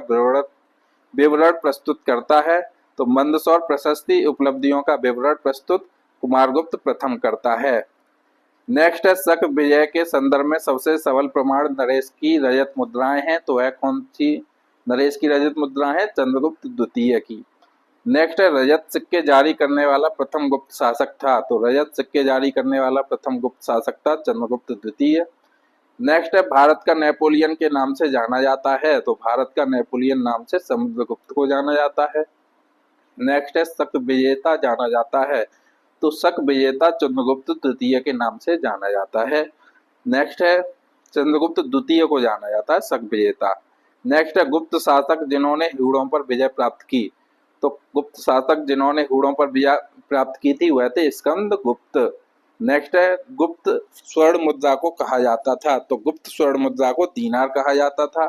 विवरण प्रस्तुत करता है, तो मंदसौर प्रशस्ति उपलब्धियों का विवरण प्रस्तुत कुमारगुप्त प्रथम करता है। नेक्स्ट है शक विजय के संदर्भ में सबसे सबल प्रमाण नरेश की रजत मुद्राएं हैं, तो वह कौन सी नरेश की रजत मुद्रा है? चंद्रगुप्त द्वितीय की। नेक्स्ट है रजत सिक्के जारी करने वाला प्रथम गुप्त शासक था, तो रजत सिक्के जारी करने वाला प्रथम गुप्त शासक था चंद्रगुप्त द्वितीय। नेक्स्ट है भारत का नेपोलियन के नाम से जाना जाता है, तो भारत का नेपोलियन नाम से समुद्रगुप्त को जाना जाता है। नेक्स्ट है शक विजेता जाना जाता है, तो शक विजेता चंद्रगुप्त तृतीय के नाम से जाना जाता है। नेक्स्ट है चंद्रगुप्त द्वितीय को जाना जाता है शक विजेता। नेक्स्ट है गुप्त शासक जिन्होंने हुड़ों पर विजय प्राप्त की, तो गुप्त शासक जिन्होंने हुड़ों पर विजय प्राप्त की थी वह थे स्कंदगुप्त। नेक्स्ट है गुप्त स्वर्ण मुद्रा को कहा जाता था, तो गुप्त स्वर्ण मुद्रा को दीनार कहा जाता था।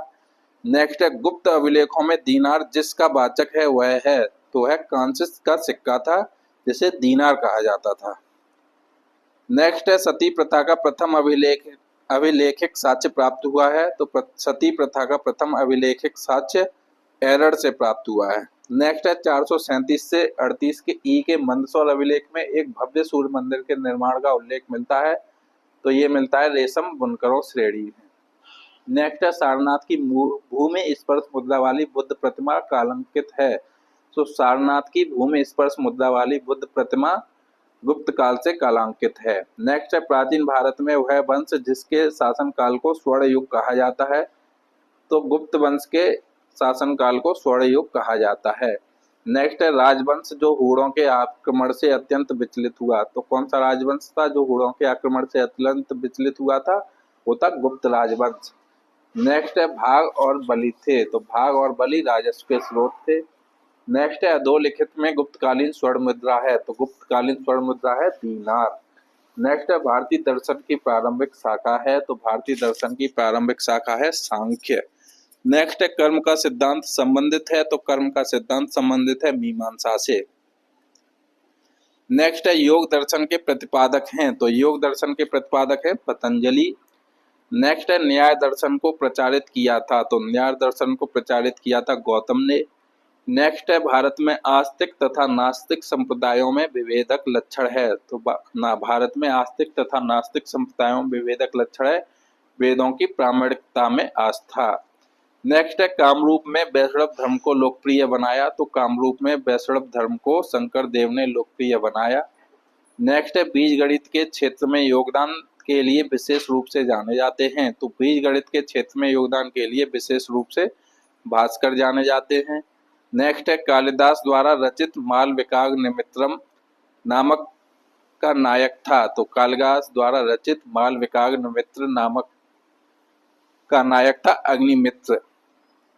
नेक्स्ट है गुप्त अभिलेखों में दीनार जिसका वाचक है वह है, तो है कांस्य का सिक्का था जिसे दीनार कहा जाता था। नेक्स्ट है सती प्रथा का प्रथम अभिलेखिक साक्ष्य प्राप्त हुआ है, तो सती प्रथा का प्रथम अभिलेखिक साक्ष्य एरड़ से प्राप्त हुआ है। नेक्स्ट है 437 से 38 के ई के मंदसौर अभिलेख में एक भव्य सूर्य मंदिर के निर्माण का उल्लेख मिलता है, तो ये मिलता है रेशम बुनकरों श्रेणी में। नेक्स्ट है सारनाथ की भूमि स्पर्श मुद्रा वाली बुद्ध प्रतिमा कालांकित है, तो सारनाथ की भूमि स्पर्श मुद्रा वाली बुद्ध प्रतिमा गुप्त काल से कालांकित है। नेक्स्ट है प्राचीन भारत में वह वंश जिसके शासनकाल को स्वर्ण युग कहा जाता है, तो गुप्त वंश के शासनकाल को स्वर्ण युग कहा जाता है। नेक्स्ट है राजवंश जो हूणों के आक्रमण से अत्यंत विचलित हुआ, तो कौन सा राजवंश था जो हूणों के आक्रमण से अत्यंत विचलित हुआ था, वो था गुप्त राजवंश। नेक्स्ट है भाग और बलि थे, तो भाग और बलि राजस्व के स्रोत थे। नेक्स्ट है अधोलिखित में गुप्तकालीन स्वर्ण मुद्रा है, तो गुप्तकालीन स्वर्ण मुद्रा है दीनार। नेक्स्ट है भारतीय दर्शन की प्रारंभिक शाखा है, तो भारतीय दर्शन की प्रारंभिक शाखा है सांख्य। नेक्स्ट है कर्म का सिद्धांत संबंधित है, तो कर्म का सिद्धांत संबंधित है मीमांसा से। नेक्स्ट है योग दर्शन के प्रतिपादक हैं, तो योग दर्शन के प्रतिपादक है पतंजलि। नेक्स्ट है न्याय दर्शन को प्रचारित किया था, तो न्याय दर्शन को प्रचारित किया था गौतम ने। नेक्स्ट है भारत में आस्तिक तथा नास्तिक संप्रदायों में विभेदक लक्षण है, तो भारत में आस्तिक तथा नास्तिक संप्रदायों में विभेदक लक्षण है वेदों की प्रामाणिकता में आस्था। नेक्स्ट है कामरूप में वैष्णव धर्म को लोकप्रिय बनाया, तो कामरूप में वैष्णव धर्म को शंकर देव ने लोकप्रिय बनाया। नेक्स्ट है बीज गणित के क्षेत्र में योगदान के लिए विशेष रूप से जाने जाते हैं, तो बीज गणित के क्षेत्र में योगदान के लिए विशेष रूप से भास्कर जाने जाते हैं। नेक्स्ट है कालिदास द्वारा रचित मालविकाग्नि निमित्रम नामक का नायक था, तो कालिदास द्वारा रचित मालविकाग्नि निमित्र नामक का नायक था अग्निमित्र।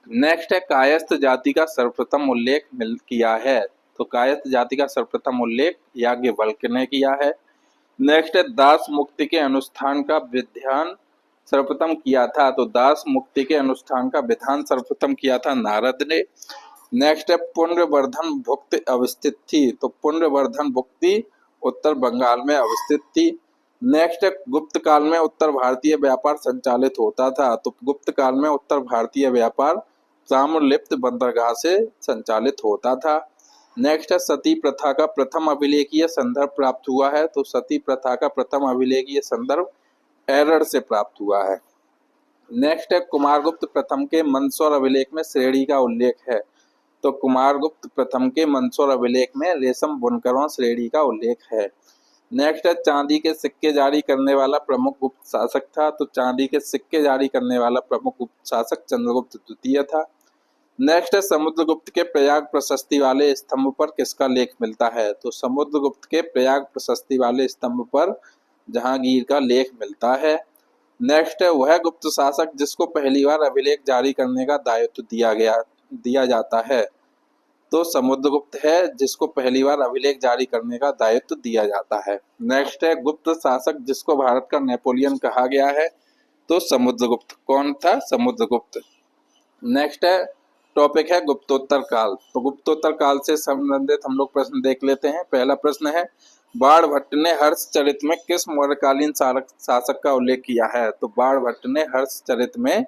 नेक्स्ट है कायस्थ जाति का सर्वप्रथम उल्लेख किया है, तो कायस्थ जाति का सर्वप्रथम उल्लेख याज्ञवल्क्य ने किया है। नेक्स्ट है दास मुक्ति के अनुष्ठान का विधान सर्वप्रथम किया था, तो दास मुक्ति के अनुष्ठान का विधान सर्वप्रथम किया था नारद ने। नेक्स्ट है पुण्यवर्धन भुक्ति अवस्थित थी, तो पुण्यवर्धन भुक्ति उत्तर बंगाल में अवस्थित थी। नेक्स्ट है गुप्त काल में उत्तर भारतीय व्यापार संचालित होता था, तो गुप्त काल में उत्तर भारतीय व्यापार ताम्रलिप्त बंदरगाह से संचालित होता था। नेक्स्ट है सती प्रथा का प्रथम अभिलेखीय संदर्भ प्राप्त हुआ है, तो सती प्रथा का प्रथम अभिलेखीय संदर्भ एरड़ से प्राप्त हुआ है। नेक्स्ट है कुमारगुप्त प्रथम के मंदसौर अभिलेख में श्रेणी का उल्लेख है, तो कुमारगुप्त प्रथम के मंदसौर अभिलेख में रेशम बुनकरों श्रेणी का उल्लेख है। नेक्स्ट है चांदी के सिक्के जारी करने वाला प्रमुख गुप्त शासक था, तो चांदी के सिक्के जारी करने वाला प्रमुख गुप्त शासक चंद्रगुप्त द्वितीय था। नेक्स्ट है समुद्रगुप्त के प्रयाग प्रशस्ति वाले स्तंभ पर किसका लेख मिलता है, तो समुद्रगुप्त के प्रयाग प्रशस्ति वाले स्तंभ पर जहांगीर का लेख मिलता है। नेक्स्ट है वह गुप्त शासक जिसको पहली बार अभिलेख जारी करने का दायित्व दिया जाता है, तो समुद्रगुप्त है जिसको पहली बार अभिलेख जारी करने का दायित्व दिया जाता है। नेक्स्ट है गुप्त शासक जिसको भारत का नेपोलियन कहा गया है, तो समुद्रगुप्त। कौन था? समुद्रगुप्त। नेक्स्ट है टॉपिक है गुप्तोत्तर काल, तो गुप्तोत्तर काल से संबंधित हम लोग प्रश्न देख लेते हैं। पहला प्रश्न है बाणभट्ट ने हर्षचरित में किस मौर्यकालीन शासक का उल्लेख किया है, तो बाणभट्ट ने हर्षचरित में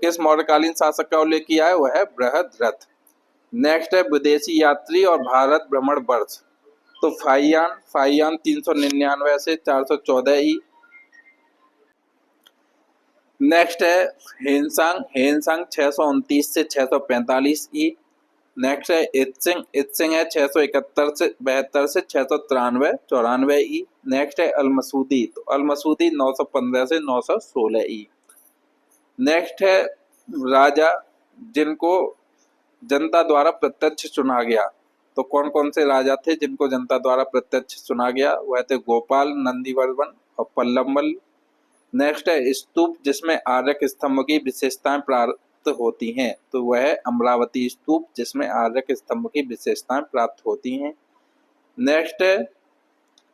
किस मौर्यकालीन शासक का उल्लेख किया है, वह है बृहद्रथ। नेक्स्ट है विदेशी यात्री और भारत भ्रमण वर्ष, तो फाइयान 399 से 414 ई। नेक्स्ट है हेनसांग 629 से 645 ई। नेक्स्ट है इत्सिंग है 671 से 72 से 693 ई। नेक्स्ट है अलमसूदी, तो अलमसूदी 915 से 916 ई। नेक्स्ट है राजा जिनको जनता द्वारा प्रत्यक्ष चुना गया, तो कौन कौन से राजा थे जिनको जनता द्वारा प्रत्यक्ष चुना गया, वह थे गोपाल, नंदीवर्मन और पल्लमल। नेक्स्ट है स्तूप जिसमें आर्यक स्तंभ की विशेषताएं प्राप्त होती हैं, तो वह अमरावती स्तूप जिसमें आर्यक स्तंभ की विशेषताएं प्राप्त होती हैं। नेक्स्ट है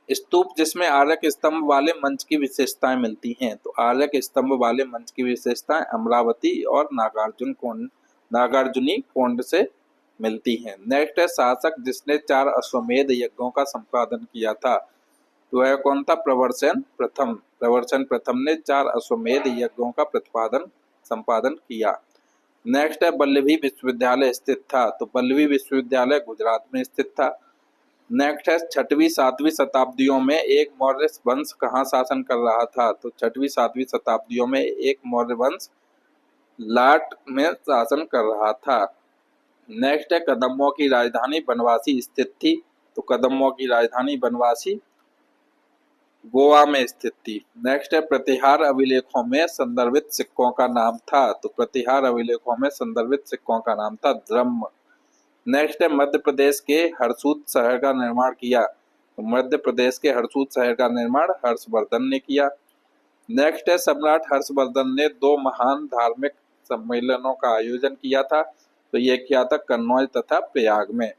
स्तूप जिसमें आर्यक स्तंभ वाले मंच की विशेषताएं मिलती हैं। तो आर्यक स्तंभ वाले मंच की विशेषताएं अमरावती और नागार्जुनी कोंड से मिलती हैं। नेक्स्ट है शासक जिसने 4 अश्वमेध यज्ञों का संपादन किया था। तो वह कौन था? प्रवरसेन प्रथम। प्रवरसेन प्रथम ने 4 अश्वमेध यज्ञों का संपादन किया। नेक्स्ट है वल्लभी विश्वविद्यालय स्थित था। तो वल्लभी विश्वविद्यालय गुजरात में स्थित था। नेक्स्ट है 6वीं 7वीं शताब्दियों में एक मौर्य वंश कहाँ शासन कर रहा था? तो 6वीं 7वीं शताब्दियों में एक मौर्य वंश लाट में शासन कर रहा था। नेक्स्ट है कदम्बों की राजधानी बनवासी स्थित थी। तो कदम्बों की राजधानी बनवासी गोवा में स्थित थी। नेक्स्ट है प्रतिहार अभिलेखों में संदर्भित सिक्कों का नाम था। तो प्रतिहार अभिलेखों में संदर्भित सिक्कों का नाम था द्रह्म। नेक्स्ट है मध्य प्रदेश के हरसूद शहर का निर्माण किया। तो मध्य प्रदेश के हरसूद शहर का निर्माण हर्षवर्धन ने किया। नेक्स्ट है सम्राट हर्षवर्धन ने 2 महान धार्मिक सम्मेलनों का आयोजन किया था। तो ये किया था कन्नौज तथा प्रयाग में।